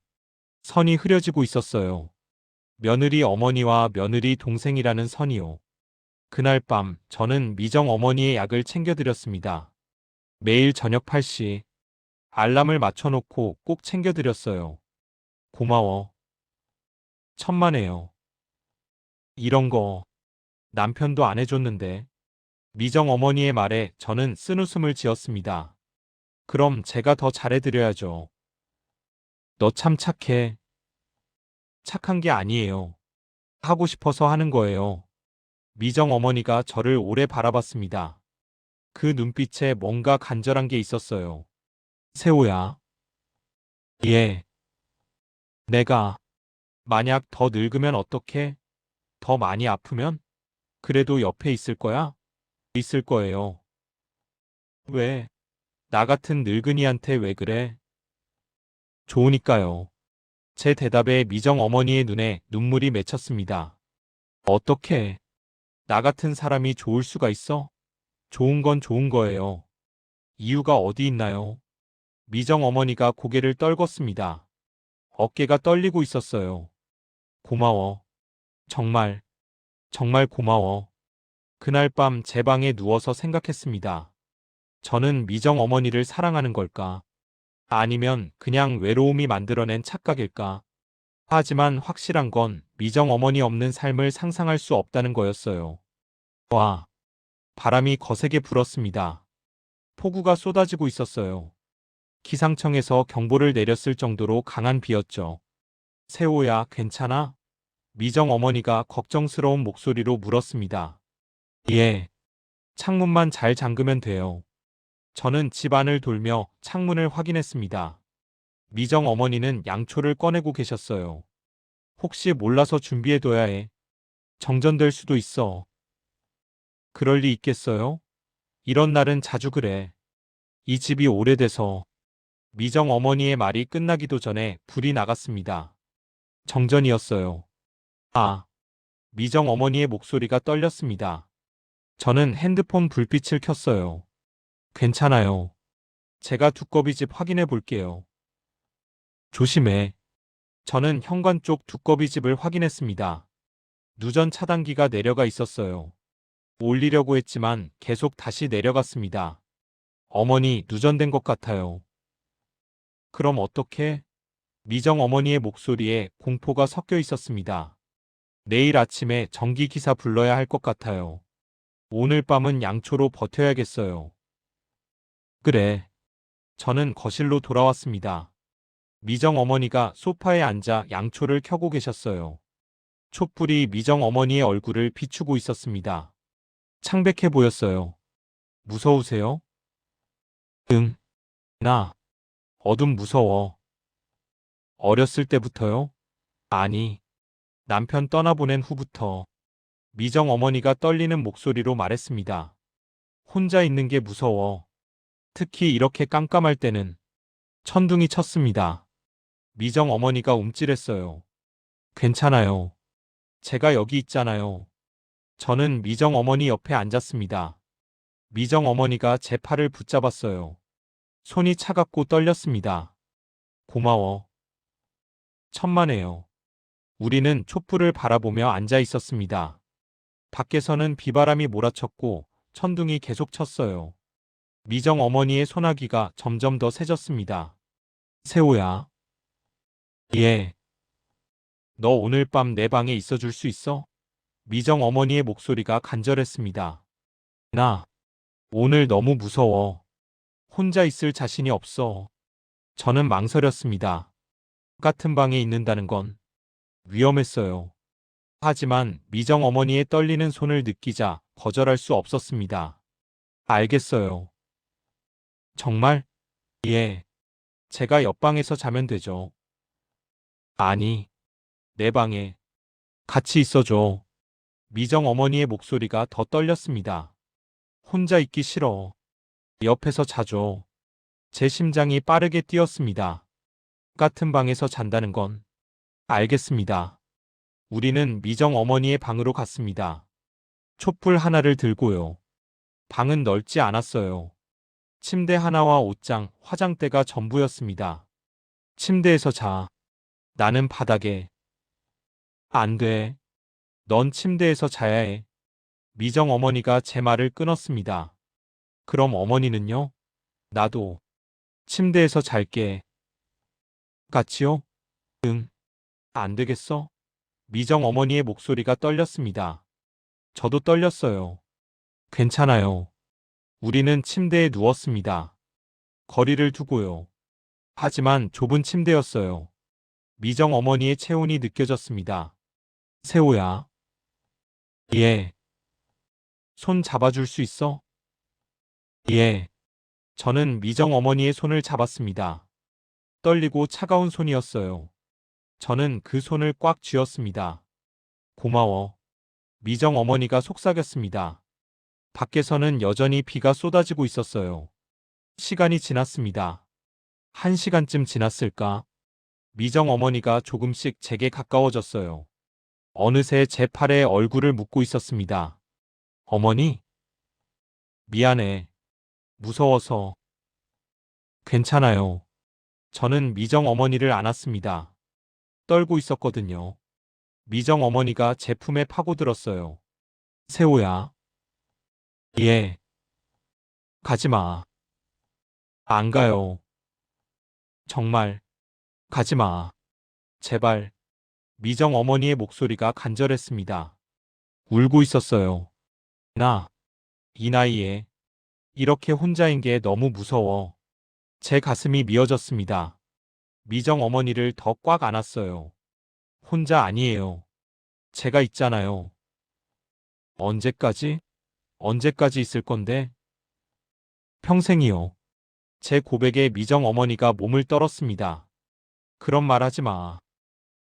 S1: 선이 흐려지고 있었어요. 며느리 어머니와 며느리 동생이라는 선이요. 그날 밤 저는 미정 어머니의 약을 챙겨드렸습니다. 매일 저녁 8시 알람을 맞춰놓고 꼭 챙겨드렸어요. 고마워. 천만에요. 이런 거 남편도 안 해줬는데. 미정 어머니의 말에 저는 쓴웃음을 지었습니다. 그럼 제가 더 잘해드려야죠. 너 참 착해. 착한 게 아니에요. 하고 싶어서 하는 거예요. 미정 어머니가 저를 오래 바라봤습니다. 그 눈빛에 뭔가 간절한 게 있었어요. 세호야. 예. 내가 만약 더 늙으면 어떡해? 더 많이 아프면? 그래도 옆에 있을 거야? 있을 거예요. 왜? 나 같은 늙은이한테 왜 그래? 좋으니까요. 제 대답에 미정 어머니의 눈에 눈물이 맺혔습니다. 어떻게? 나 같은 사람이 좋을 수가 있어? 좋은 건 좋은 거예요. 이유가 어디 있나요? 미정 어머니가 고개를 떨궜습니다. 어깨가 떨리고 있었어요. 고마워. 정말, 정말 고마워. 그날 밤 제 방에 누워서 생각했습니다. 저는 미정 어머니를 사랑하는 걸까? 아니면 그냥 외로움이 만들어낸 착각일까? 하지만 확실한 건 미정 어머니 없는 삶을 상상할 수 없다는 거였어요. 와, 바람이 거세게 불었습니다. 폭우가 쏟아지고 있었어요. 기상청에서 경보를 내렸을 정도로 강한 비였죠. 세호야, 괜찮아? 미정 어머니가 걱정스러운 목소리로 물었습니다. 예, 창문만 잘 잠그면 돼요. 저는 집 안을 돌며 창문을 확인했습니다. 미정 어머니는 양초를 꺼내고 계셨어요. 혹시 몰라서 준비해둬야 해. 정전될 수도 있어. 그럴 리 있겠어요? 이런 날은 자주 그래. 이 집이 오래돼서. 미정 어머니의 말이 끝나기도 전에 불이 나갔습니다. 정전이었어요. 아, 미정 어머니의 목소리가 떨렸습니다. 저는 핸드폰 불빛을 켰어요. 괜찮아요. 제가 두꺼비집 확인해 볼게요. 조심해. 저는 현관 쪽 두꺼비집을 확인했습니다. 누전 차단기가 내려가 있었어요. 올리려고 했지만 계속 다시 내려갔습니다. 어머니, 누전된 것 같아요. 그럼 어떡해? 미정 어머니의 목소리에 공포가 섞여 있었습니다. 내일 아침에 전기기사 불러야 할 것 같아요. 오늘 밤은 양초로 버텨야겠어요. 그래. 저는 거실로 돌아왔습니다. 미정 어머니가 소파에 앉아 양초를 켜고 계셨어요. 촛불이 미정 어머니의 얼굴을 비추고 있었습니다. 창백해 보였어요. 무서우세요? 응. 나 어둠 무서워. 어렸을 때부터요? 아니, 남편 떠나보낸 후부터. 미정 어머니가 떨리는 목소리로 말했습니다. 혼자 있는 게 무서워. 특히 이렇게 깜깜할 때는. 천둥이 쳤습니다. 미정 어머니가 움찔했어요. 괜찮아요. 제가 여기 있잖아요. 저는 미정 어머니 옆에 앉았습니다. 미정 어머니가 제 팔을 붙잡았어요. 손이 차갑고 떨렸습니다. 고마워. 천만에요. 우리는 촛불을 바라보며 앉아 있었습니다. 밖에서는 비바람이 몰아쳤고 천둥이 계속 쳤어요. 미정 어머니의 소나기가 점점 더 세졌습니다. 세호야. 예. 너 오늘 밤 내 방에 있어줄 수 있어? 미정 어머니의 목소리가 간절했습니다. 나 오늘 너무 무서워. 혼자 있을 자신이 없어. 저는 망설였습니다. 같은 방에 있는다는 건 위험했어요. 하지만 미정 어머니의 떨리는 손을 느끼자 거절할 수 없었습니다. 알겠어요. 정말? 예. 제가 옆방에서 자면 되죠. 아니, 내 방에 같이 있어줘. 미정 어머니의 목소리가 더 떨렸습니다. 혼자 있기 싫어. 옆에서 자줘. 제 심장이 빠르게 뛰었습니다. 같은 방에서 잔다는 건 알겠습니다. 우리는 미정 어머니의 방으로 갔습니다. 촛불 하나를 들고요. 방은 넓지 않았어요. 침대 하나와 옷장, 화장대가 전부였습니다. 침대에서 자. 나는 바닥에. 안 돼. 넌 침대에서 자야 해. 미정 어머니가 제 말을 끊었습니다. 그럼 어머니는요? 나도 침대에서 잘게. 같이요? 응. 안 되겠어? 미정 어머니의 목소리가 떨렸습니다. 저도 떨렸어요. 괜찮아요. 우리는 침대에 누웠습니다. 거리를 두고요. 하지만 좁은 침대였어요. 미정 어머니의 체온이 느껴졌습니다. 세호야. 예. 손 잡아줄 수 있어? 예. 저는 미정 어머니의 손을 잡았습니다. 떨리고 차가운 손이었어요. 저는 그 손을 꽉 쥐었습니다. 고마워. 미정 어머니가 속삭였습니다. 밖에서는 여전히 비가 쏟아지고 있었어요. 시간이 지났습니다. 1시간쯤 지났을까? 미정 어머니가 조금씩 제게 가까워졌어요. 어느새 제 팔에 얼굴을 묻고 있었습니다. 어머니? 미안해. 무서워서. 괜찮아요. 저는 미정 어머니를 안았습니다. 떨고 있었거든요. 미정 어머니가 제 품에 파고들었어요. 세호야. 예. 가지마. 안 가요. 정말. 가지 마. 제발. 미정 어머니의 목소리가 간절했습니다. 울고 있었어요. 나, 이 나이에 이렇게 혼자인 게 너무 무서워. 제 가슴이 미어졌습니다. 미정 어머니를 더 꽉 안았어요. 혼자 아니에요. 제가 있잖아요. 언제까지? 언제까지 있을 건데? 평생이요. 제 고백에 미정 어머니가 몸을 떨었습니다. 그런 말 하지 마.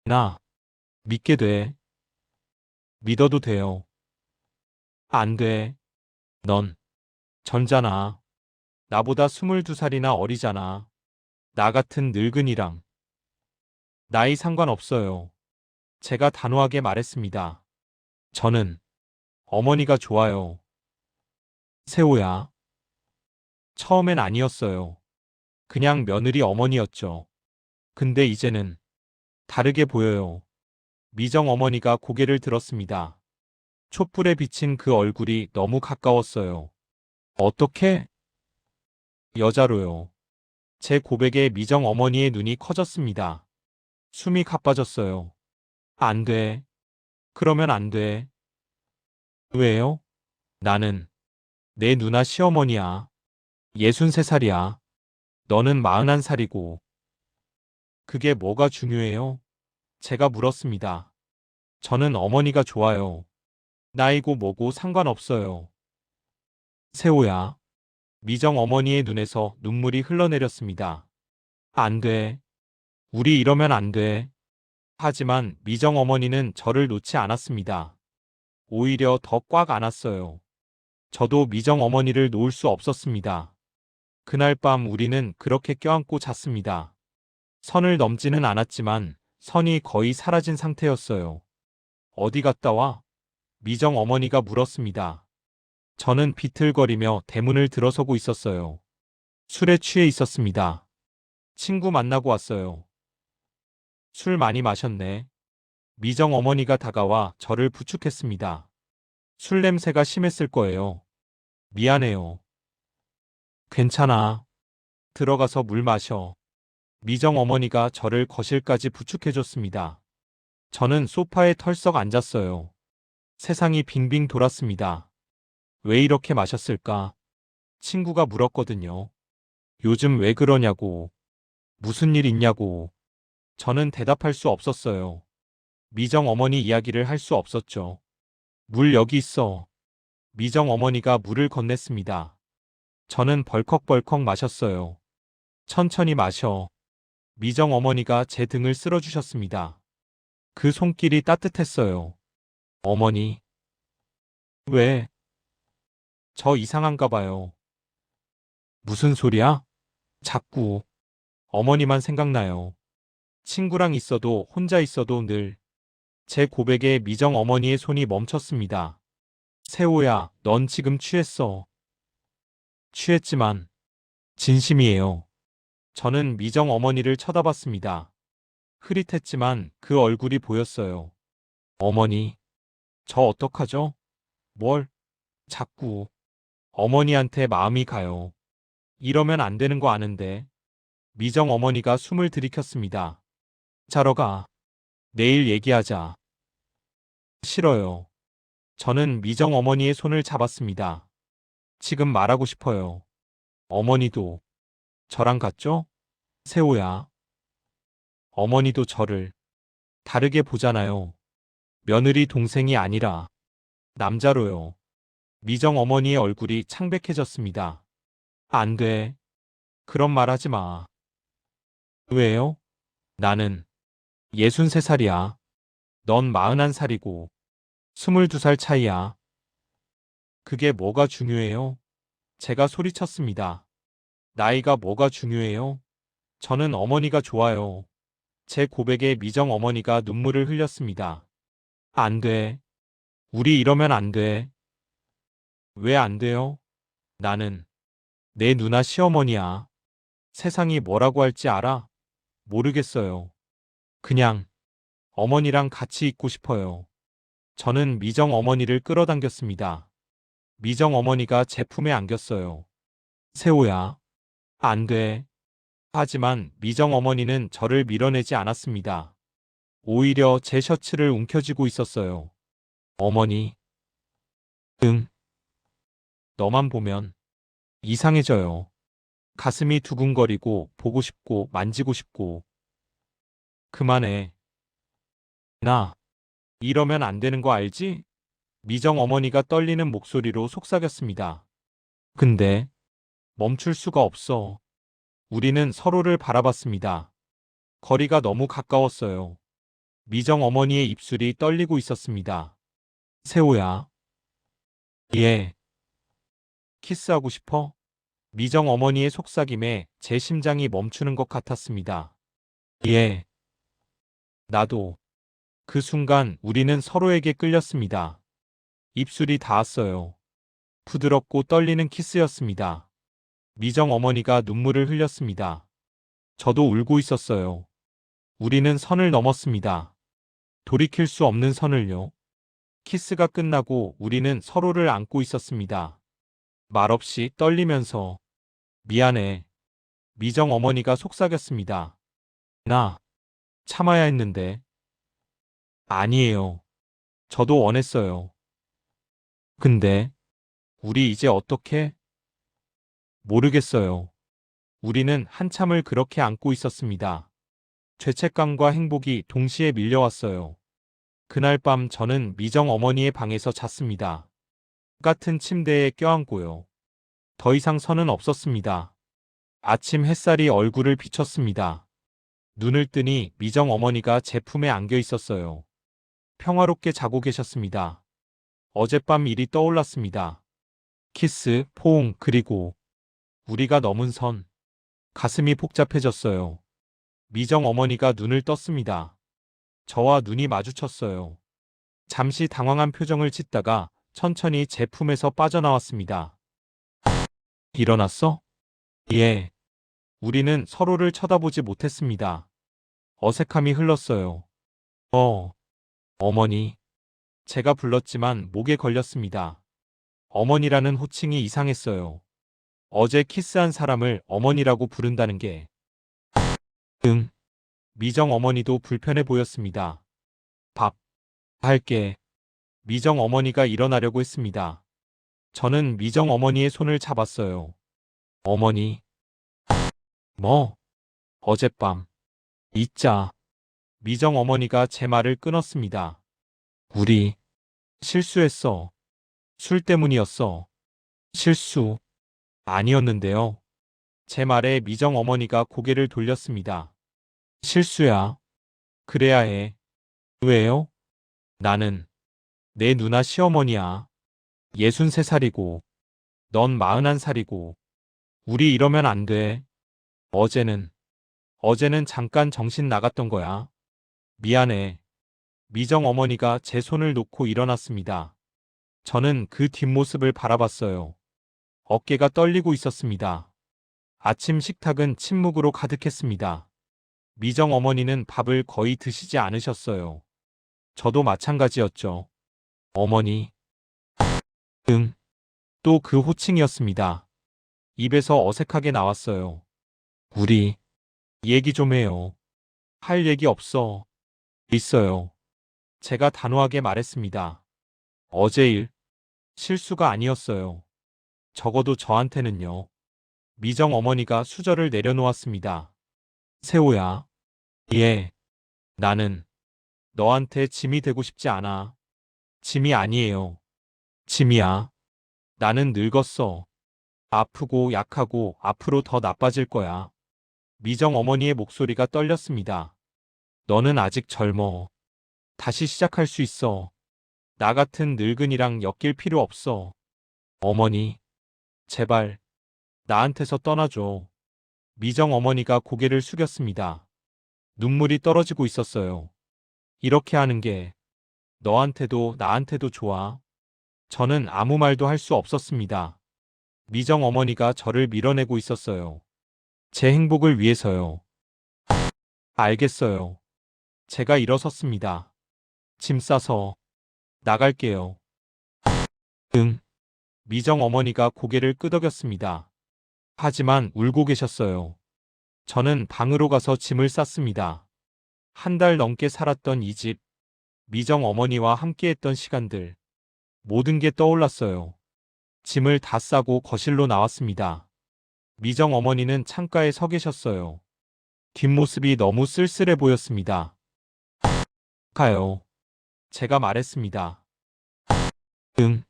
S1: 나 믿게 돼. 믿어도 돼요. 안 돼. 넌 전잖아. 나보다 22살이나 어리잖아. 나 같은 늙은이랑. 나이 상관없어요. 제가 단호하게 말했습니다. 저는 어머니가 좋아요. 세호야. 처음엔 아니었어요. 그냥 며느리 어머니였죠. 근데 이제는 다르게 보여요. 미정 어머니가 고개를 들었습니다. 촛불에 비친 그 얼굴이 너무 가까웠어요. 어떻게? 여자로요. 제 고백에 미정 어머니의 눈이 커졌습니다. 숨이 가빠졌어요. 안 돼. 그러면 안 돼. 왜요? 나는 내 누나 시어머니야. 63살이야. 너는 41살이고. 그게 뭐가 중요해요? 제가 물었습니다. 저는 어머니가 좋아요. 나이고 뭐고 상관없어요. 세호야. 미정 어머니의 눈에서 눈물이 흘러내렸습니다. 안 돼. 우리 이러면 안 돼. 하지만 미정 어머니는 저를 놓지 않았습니다. 오히려 더 꽉 안았어요. 저도 미정 어머니를 놓을 수 없었습니다. 그날 밤 우리는 그렇게 껴안고 잤습니다. 선을 넘지는 않았지만 선이 거의 사라진 상태였어요. 어디 갔다 와? 미정 어머니가 물었습니다. 저는 비틀거리며 대문을 들어서고 있었어요. 술에 취해 있었습니다. 친구 만나고 왔어요. 술 많이 마셨네. 미정 어머니가 다가와 저를 부축했습니다. 술 냄새가 심했을 거예요. 미안해요. 괜찮아. 들어가서 물 마셔. 미정 어머니가 저를 거실까지 부축해줬습니다. 저는 소파에 털썩 앉았어요. 세상이 빙빙 돌았습니다. 왜 이렇게 마셨을까? 친구가 물었거든요. 요즘 왜 그러냐고. 무슨 일 있냐고. 저는 대답할 수 없었어요. 미정 어머니 이야기를 할 수 없었죠. 물 여기 있어. 미정 어머니가 물을 건넸습니다. 저는 벌컥벌컥 마셨어요. 천천히 마셔. 미정 어머니가 제 등을 쓸어주셨습니다. 그 손길이 따뜻했어요. 어머니. 왜? 저 이상한가 봐요. 무슨 소리야? 자꾸 어머니만 생각나요. 친구랑 있어도 혼자 있어도 늘 제 고백에 미정 어머니의 손이 멈췄습니다. 세호야, 넌 지금 취했어. 취했지만 진심이에요. 저는 미정 어머니를 쳐다봤습니다. 흐릿했지만 그 얼굴이 보였어요. 어머니, 저 어떡하죠? 뭘? 자꾸 어머니한테 마음이 가요. 이러면 안 되는 거 아는데. 미정 어머니가 숨을 들이켰습니다. 자러 가. 내일 얘기하자. 싫어요. 저는 미정 어머니의 손을 잡았습니다. 지금 말하고 싶어요. 어머니도 저랑 같죠? 세호야. 어머니도 저를 다르게 보잖아요. 며느리 동생이 아니라 남자로요. 미정 어머니의 얼굴이 창백해졌습니다. 안 돼. 그런 말 하지 마. 왜요? 나는 63살이야. 넌 41살이고 22살 차이야. 그게 뭐가 중요해요? 제가 소리쳤습니다. 나이가 뭐가 중요해요? 저는 어머니가 좋아요. 제 고백에 미정 어머니가 눈물을 흘렸습니다. 안 돼. 우리 이러면 안 돼. 왜 안 돼요? 나는 내 누나 시어머니야. 세상이 뭐라고 할지 알아? 모르겠어요. 그냥 어머니랑 같이 있고 싶어요. 저는 미정 어머니를 끌어당겼습니다. 미정 어머니가 제 품에 안겼어요. 세호야. 안 돼. 하지만 미정 어머니는 저를 밀어내지 않았습니다. 오히려 제 셔츠를 움켜쥐고 있었어요. 어머니, 응, 너만 보면 이상해져요. 가슴이 두근거리고 보고 싶고 만지고 싶고. 그만해. 나 이러면 안 되는 거 알지? 미정 어머니가 떨리는 목소리로 속삭였습니다. 근데 멈출 수가 없어. 우리는 서로를 바라봤습니다. 거리가 너무 가까웠어요. 미정 어머니의 입술이 떨리고 있었습니다. 세호야. 예. 키스하고 싶어? 미정 어머니의 속삭임에 제 심장이 멈추는 것 같았습니다. 예. 나도. 그 순간 우리는 서로에게 끌렸습니다. 입술이 닿았어요. 부드럽고 떨리는 키스였습니다. 미정 어머니가 눈물을 흘렸습니다. 저도 울고 있었어요. 우리는 선을 넘었습니다. 돌이킬 수 없는 선을요. 키스가 끝나고 우리는 서로를 안고 있었습니다. 말없이 떨리면서 미안해. 미정 어머니가 속삭였습니다. 나 참아야 했는데. 아니에요. 저도 원했어요. 근데 우리 이제 어떻게? 모르겠어요. 우리는 한참을 그렇게 안고 있었습니다. 죄책감과 행복이 동시에 밀려왔어요. 그날 밤 저는 미정 어머니의 방에서 잤습니다. 같은 침대에 껴안고요. 더 이상 선은 없었습니다. 아침 햇살이 얼굴을 비췄습니다. 눈을 뜨니 미정 어머니가 제 품에 안겨 있었어요. 평화롭게 자고 계셨습니다. 어젯밤 일이 떠올랐습니다. 키스, 포옹, 그리고 우리가 넘은 선. 가슴이 복잡해졌어요. 미정 어머니가 눈을 떴습니다. 저와 눈이 마주쳤어요. 잠시 당황한 표정을 짓다가 천천히 제 품에서 빠져나왔습니다. 일어났어? 예. 우리는 서로를 쳐다보지 못했습니다. 어색함이 흘렀어요. 어머니. 제가 불렀지만 목에 걸렸습니다. 어머니라는 호칭이 이상했어요. 어제 키스한 사람을 어머니라고 부른다는 게. 응. 미정 어머니도 불편해 보였습니다. 밥 할게. 미정 어머니가 일어나려고 했습니다. 저는 미정 어머니의 손을 잡았어요. 어머니. 뭐? 어젯밤. 잊자. 미정 어머니가 제 말을 끊었습니다. 우리 실수했어. 술 때문이었어. 실수 아니었는데요. 제 말에 미정 어머니가 고개를 돌렸습니다. 실수야. 그래야 해. 왜요? 나는 내 누나 시어머니야. 63살이고 넌 41살이고 우리 이러면 안 돼. 어제는 잠깐 정신 나갔던 거야. 미안해. 미정 어머니가 제 손을 놓고 일어났습니다. 저는 그 뒷모습을 바라봤어요. 어깨가 떨리고 있었습니다. 아침 식탁은 침묵으로 가득했습니다. 미정 어머니는 밥을 거의 드시지 않으셨어요. 저도 마찬가지였죠. 어머니. 응. 또 그 호칭이었습니다. 입에서 어색하게 나왔어요. 우리 얘기 좀 해요. 할 얘기 없어. 있어요. 제가 단호하게 말했습니다. 어제 일 실수가 아니었어요. 적어도 저한테는요. 미정 어머니가 수저를 내려놓았습니다. 세호야. 예. 나는 너한테 짐이 되고 싶지 않아. 짐이 아니에요. 짐이야. 나는 늙었어. 아프고 약하고 앞으로 더 나빠질 거야. 미정 어머니의 목소리가 떨렸습니다. 너는 아직 젊어. 다시 시작할 수 있어. 나 같은 늙은이랑 엮일 필요 없어. 어머니, 제발 나한테서 떠나줘. 미정 어머니가 고개를 숙였습니다. 눈물이 떨어지고 있었어요. 이렇게 하는 게 너한테도 나한테도 좋아. 저는 아무 말도 할 수 없었습니다. 미정 어머니가 저를 밀어내고 있었어요. 제 행복을 위해서요. 알겠어요. 제가 일어섰습니다. 짐 싸서 나갈게요. 응. 미정 어머니가 고개를 끄덕였습니다. 하지만 울고 계셨어요. 저는 방으로 가서 짐을 쌌습니다. 한 달 넘게 살았던 이 집, 미정 어머니와 함께했던 시간들, 모든 게 떠올랐어요. 짐을 다 싸고 거실로 나왔습니다. 미정 어머니는 창가에 서 계셨어요. 뒷모습이 너무 쓸쓸해 보였습니다. 가요. 제가 말했습니다. 응,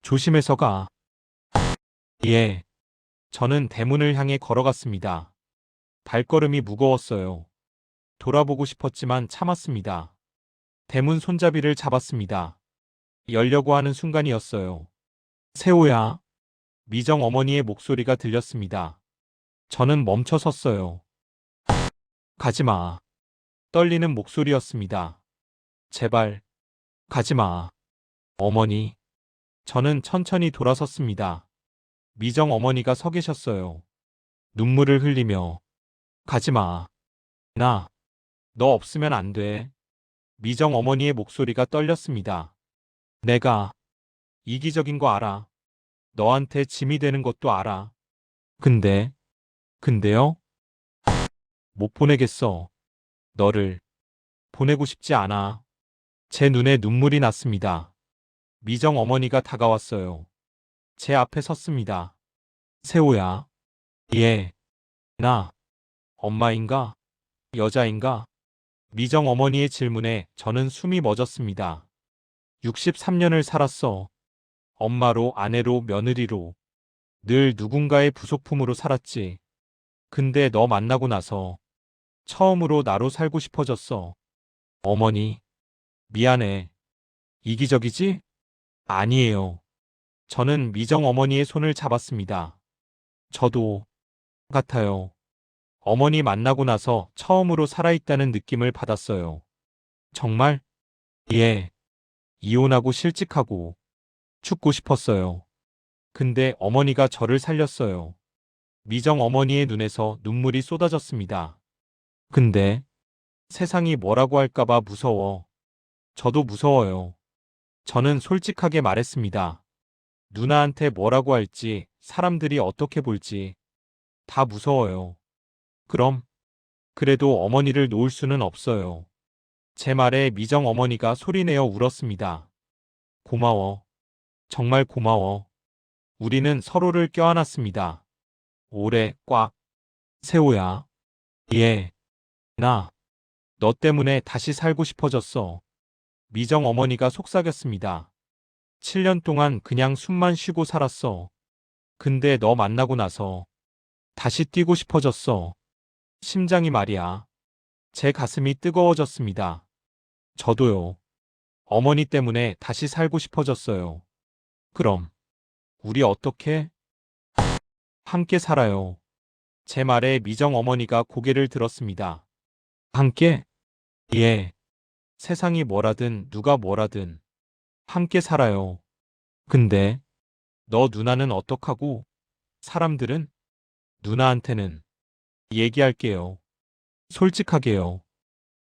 S1: 조심해서 가. 예. 저는 대문을 향해 걸어갔습니다. 발걸음이 무거웠어요. 돌아보고 싶었지만 참았습니다. 대문 손잡이를 잡았습니다. 열려고 하는 순간이었어요. 세호야. 미정 어머니의 목소리가 들렸습니다. 저는 멈춰 섰어요. 가지마. 떨리는 목소리였습니다. 제발, 가지마. 어머니. 저는 천천히 돌아섰습니다. 미정 어머니가 서 계셨어요. 눈물을 흘리며, 가지마. 나, 너 없으면 안 돼. 미정 어머니의 목소리가 떨렸습니다. 내가 이기적인 거 알아. 너한테 짐이 되는 것도 알아. 근데요? 못 보내겠어. 너를 보내고 싶지 않아. 제 눈에 눈물이 났습니다. 미정 어머니가 다가왔어요. 제 앞에 섰습니다. 세호야. 예. 나 엄마인가? 여자인가? 미정 어머니의 질문에 저는 숨이 멎었습니다. 63년을 살았어. 엄마로, 아내로, 며느리로. 늘 누군가의 부속품으로 살았지. 근데 너 만나고 나서 처음으로 나로 살고 싶어졌어. 어머니, 미안해. 이기적이지? 아니에요. 저는 미정 어머니의 손을 잡았습니다. 저도 같아요. 어머니 만나고 나서 처음으로 살아있다는 느낌을 받았어요. 정말? 예. 이혼하고 실직하고 죽고 싶었어요. 근데 어머니가 저를 살렸어요. 미정 어머니의 눈에서 눈물이 쏟아졌습니다. 근데 세상이 뭐라고 할까봐 무서워. 저도 무서워요. 저는 솔직하게 말했습니다. 누나한테 뭐라고 할지, 사람들이 어떻게 볼지 다 무서워요. 그럼 그래도 어머니를 놓을 수는 없어요. 제 말에 미정 어머니가 소리내어 울었습니다. 고마워. 정말 고마워. 우리는 서로를 껴안았습니다. 오래 꽉. 세호야. 예. 나. 너 때문에 다시 살고 싶어졌어. 미정 어머니가 속삭였습니다. 7년 동안 그냥 숨만 쉬고 살았어. 근데 너 만나고 나서 다시 뛰고 싶어졌어. 심장이 말이야. 제 가슴이 뜨거워졌습니다. 저도요. 어머니 때문에 다시 살고 싶어졌어요. 그럼 우리 어떻게 함께 살아요? 제 말에 미정 어머니가 고개를 들었습니다. 함께? 예. 세상이 뭐라든 누가 뭐라든 함께 살아요. 근데 너 누나는 어떡하고? 사람들은? 누나한테는 얘기할게요. 솔직하게요.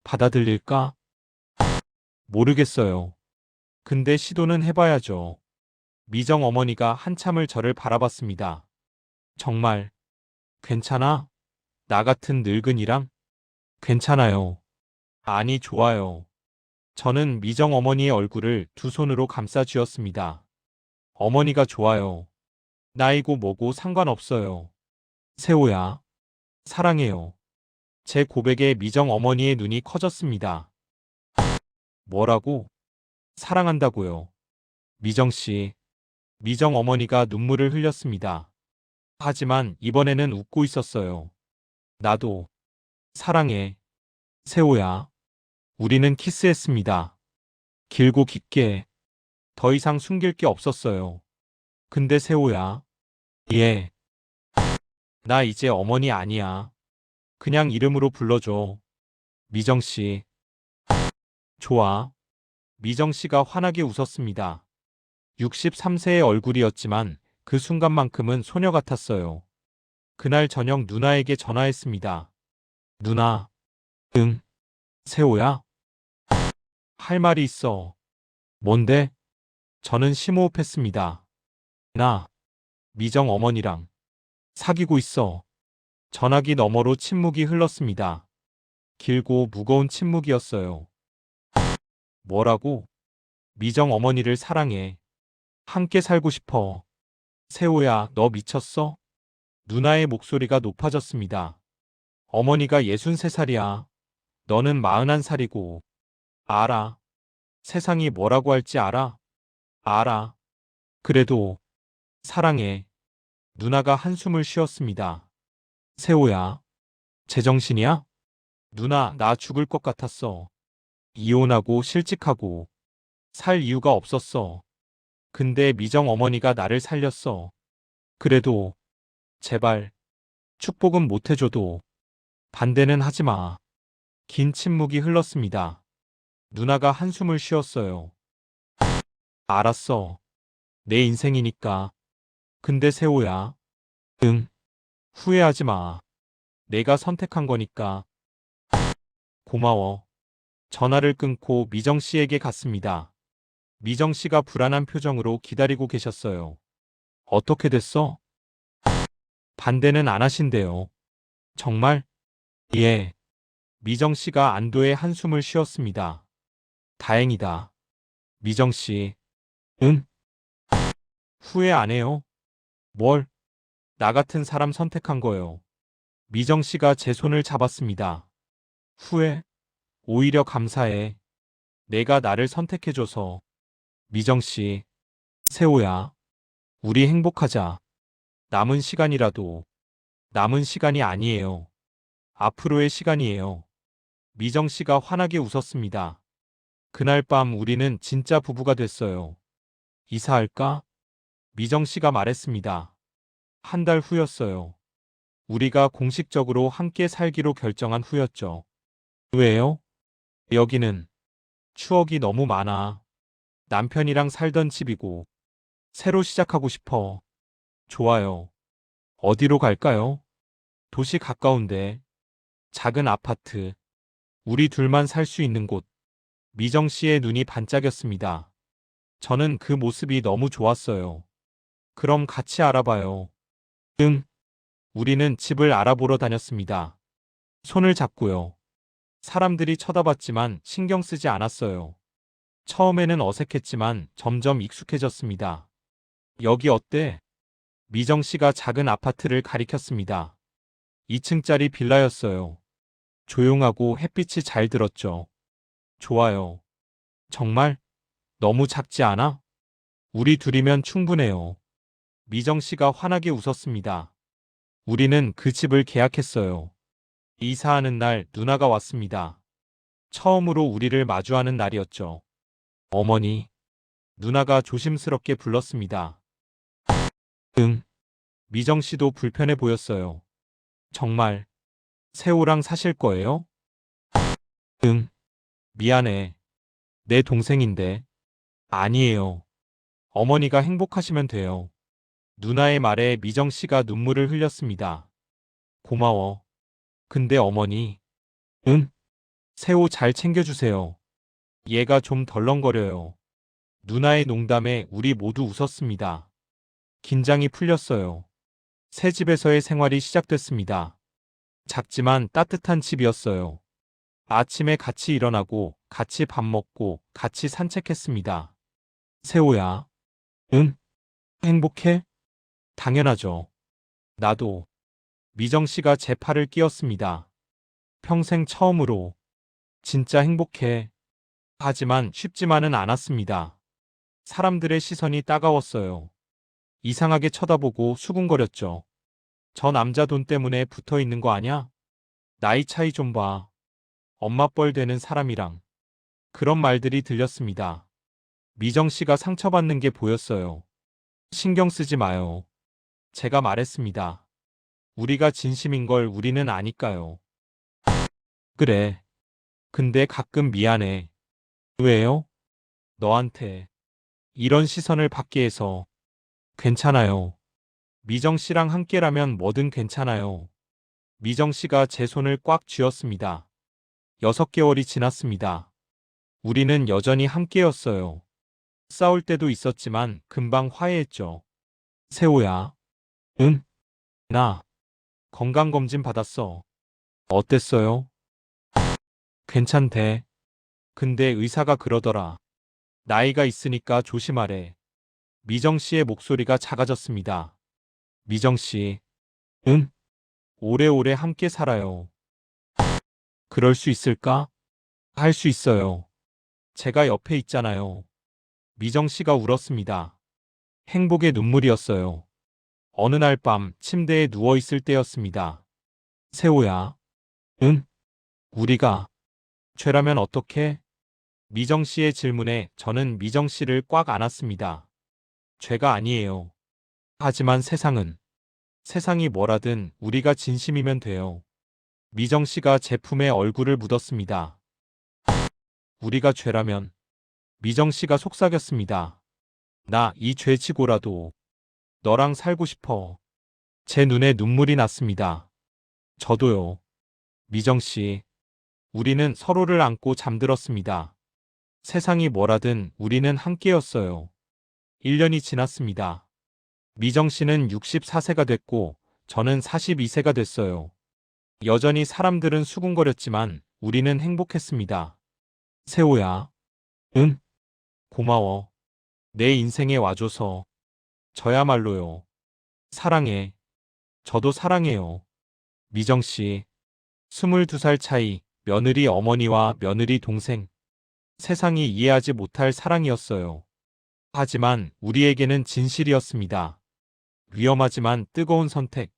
S1: 받아들일까? 모르겠어요. 근데 시도는 해봐야죠. 미정 어머니가 한참을 저를 바라봤습니다. 정말 괜찮아? 나 같은 늙은이랑? 괜찮아요. 아니, 좋아요. 저는 미정 어머니의 얼굴을 두 손으로 감싸 쥐었습니다. 어머니가 좋아요. 나이고 뭐고 상관없어요. 세호야. 사랑해요. 제 고백에 미정 어머니의 눈이 커졌습니다. 뭐라고? 사랑한다고요. 미정 씨. 미정 어머니가 눈물을 흘렸습니다. 하지만 이번에는 웃고 있었어요. 나도 사랑해. 세호야. 우리는 키스했습니다. 길고 깊게. 더 이상 숨길 게 없었어요. 근데 세호야. 예. 나 이제 어머니 아니야. 그냥 이름으로 불러줘. 미정 씨. 좋아. 미정 씨가 환하게 웃었습니다. 63세의 얼굴이었지만 그 순간만큼은 소녀 같았어요. 그날 저녁 누나에게 전화했습니다. 누나. 응. 세호야? 할 말이 있어. 뭔데? 저는 심호흡했습니다. 나, 미정 어머니랑 사귀고 있어. 전화기 너머로 침묵이 흘렀습니다. 길고 무거운 침묵이었어요. 뭐라고? 미정 어머니를 사랑해. 함께 살고 싶어. 세호야, 너 미쳤어? 누나의 목소리가 높아졌습니다. 어머니가 63살이야. 너는 41살이고. 알아. 세상이 뭐라고 할지 알아? 알아. 그래도 사랑해. 누나가 한숨을 쉬었습니다. 세호야, 제정신이야? 누나, 나 죽을 것 같았어. 이혼하고 실직하고 살 이유가 없었어. 근데 미정 어머니가 나를 살렸어. 그래도 제발 축복은 못 해줘도 반대는 하지 마. 긴 침묵이 흘렀습니다. 누나가 한숨을 쉬었어요. 알았어. 내 인생이니까. 근데 세호야. 응. 후회하지 마. 내가 선택한 거니까. 고마워. 전화를 끊고 미정 씨에게 갔습니다. 미정 씨가 불안한 표정으로 기다리고 계셨어요. 어떻게 됐어? 반대는 안 하신대요. 정말? 예. 미정 씨가 안도의 한숨을 쉬었습니다. 다행이다. 미정 씨. 응? 후회 안 해요? 뭘? 나 같은 사람 선택한 거요. 미정 씨가 제 손을 잡았습니다. 후회? 오히려 감사해. 내가 나를 선택해줘서. 미정 씨. 세호야. 우리 행복하자. 남은 시간이라도. 남은 시간이 아니에요. 앞으로의 시간이에요. 미정 씨가 환하게 웃었습니다. 그날 밤 우리는 진짜 부부가 됐어요. 이사할까? 미정 씨가 말했습니다. 한 달 후였어요. 우리가 공식적으로 함께 살기로 결정한 후였죠. 왜요? 여기는 추억이 너무 많아. 남편이랑 살던 집이고 새로 시작하고 싶어. 좋아요. 어디로 갈까요? 도시 가까운데 작은 아파트. 우리 둘만 살 수 있는 곳. 미정 씨의 눈이 반짝였습니다. 저는 그 모습이 너무 좋았어요. 그럼 같이 알아봐요. 응. 우리는 집을 알아보러 다녔습니다. 손을 잡고요. 사람들이 쳐다봤지만 신경 쓰지 않았어요. 처음에는 어색했지만 점점 익숙해졌습니다. 여기 어때? 미정 씨가 작은 아파트를 가리켰습니다. 2층짜리 빌라였어요. 조용하고 햇빛이 잘 들었죠. 좋아요. 정말? 너무 작지 않아? 우리 둘이면 충분해요. 미정 씨가 환하게 웃었습니다. 우리는 그 집을 계약했어요. 이사하는 날 누나가 왔습니다. 처음으로 우리를 마주하는 날이었죠. 어머니, 누나가 조심스럽게 불렀습니다. 응. 미정 씨도 불편해 보였어요. 정말, 세호랑 사실 거예요? 응. 미안해. 내 동생인데. 아니에요. 어머니가 행복하시면 돼요. 누나의 말에 미정 씨가 눈물을 흘렸습니다. 고마워. 근데 어머니. 응? 세호 잘 챙겨주세요. 얘가 좀 덜렁거려요. 누나의 농담에 우리 모두 웃었습니다. 긴장이 풀렸어요. 새 집에서의 생활이 시작됐습니다. 작지만 따뜻한 집이었어요. 아침에 같이 일어나고, 같이 밥 먹고, 같이 산책했습니다. 세호야. 응? 행복해? 당연하죠. 나도. 미정 씨가 제 팔을 끼웠습니다. 평생 처음으로. 진짜 행복해. 하지만 쉽지만은 않았습니다. 사람들의 시선이 따가웠어요. 이상하게 쳐다보고 수군거렸죠. 저 남자 돈 때문에 붙어 있는 거 아냐? 나이 차이 좀 봐. 엄마 뻘 되는 사람이랑. 그런 말들이 들렸습니다. 미정 씨가 상처받는 게 보였어요. 신경 쓰지 마요. 제가 말했습니다. 우리가 진심인 걸 우리는 아니까요. 그래. 근데 가끔 미안해. 왜요? 너한테 이런 시선을 받게 해서. 괜찮아요. 미정 씨랑 함께라면 뭐든 괜찮아요. 미정 씨가 제 손을 꽉 쥐었습니다. 6개월이 지났습니다. 우리는 여전히 함께였어요. 싸울 때도 있었지만 금방 화해했죠. 세호야. 응? 나 건강검진 받았어. 어땠어요? 괜찮대. 근데 의사가 그러더라. 나이가 있으니까 조심하래. 미정 씨의 목소리가 작아졌습니다. 미정 씨, 응? 오래오래 함께 살아요. 그럴 수 있을까? 할 수 있어요. 제가 옆에 있잖아요. 미정 씨가 울었습니다. 행복의 눈물이었어요. 어느 날 밤 침대에 누워 있을 때였습니다. 세호야, 응? 우리가 죄라면 어떡해? 미정 씨의 질문에 저는 미정 씨를 꽉 안았습니다. 죄가 아니에요. 하지만 세상이 뭐라든 우리가 진심이면 돼요. 미정 씨가 제 품에 얼굴을 묻었습니다. 우리가 죄라면 미정 씨가 속삭였습니다. 나 이 죄치고라도 너랑 살고 싶어. 제 눈에 눈물이 났습니다. 저도요. 미정 씨, 우리는 서로를 안고 잠들었습니다. 세상이 뭐라든 우리는 함께였어요. 1년이 지났습니다. 미정 씨는 64세가 됐고 저는 42세가 됐어요. 여전히 사람들은 수군거렸지만 우리는 행복했습니다. 세호야, 응? 고마워. 내 인생에 와줘서. 저야말로요. 사랑해. 저도 사랑해요. 미정 씨, 22살 차이, 며느리 어머니와 며느리 동생. 세상이 이해하지 못할 사랑이었어요. 하지만 우리에게는 진실이었습니다. 위험하지만 뜨거운 선택.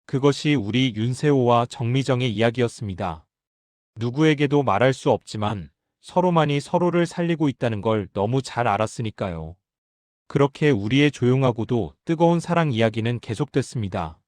S1: 그것이 우리 윤세호와 정미정의 이야기였습니다. 누구에게도 말할 수 없지만 서로만이 서로를 살리고 있다는 걸 너무 잘 알았으니까요. 그렇게 우리의 조용하고도 뜨거운 사랑 이야기는 계속됐습니다.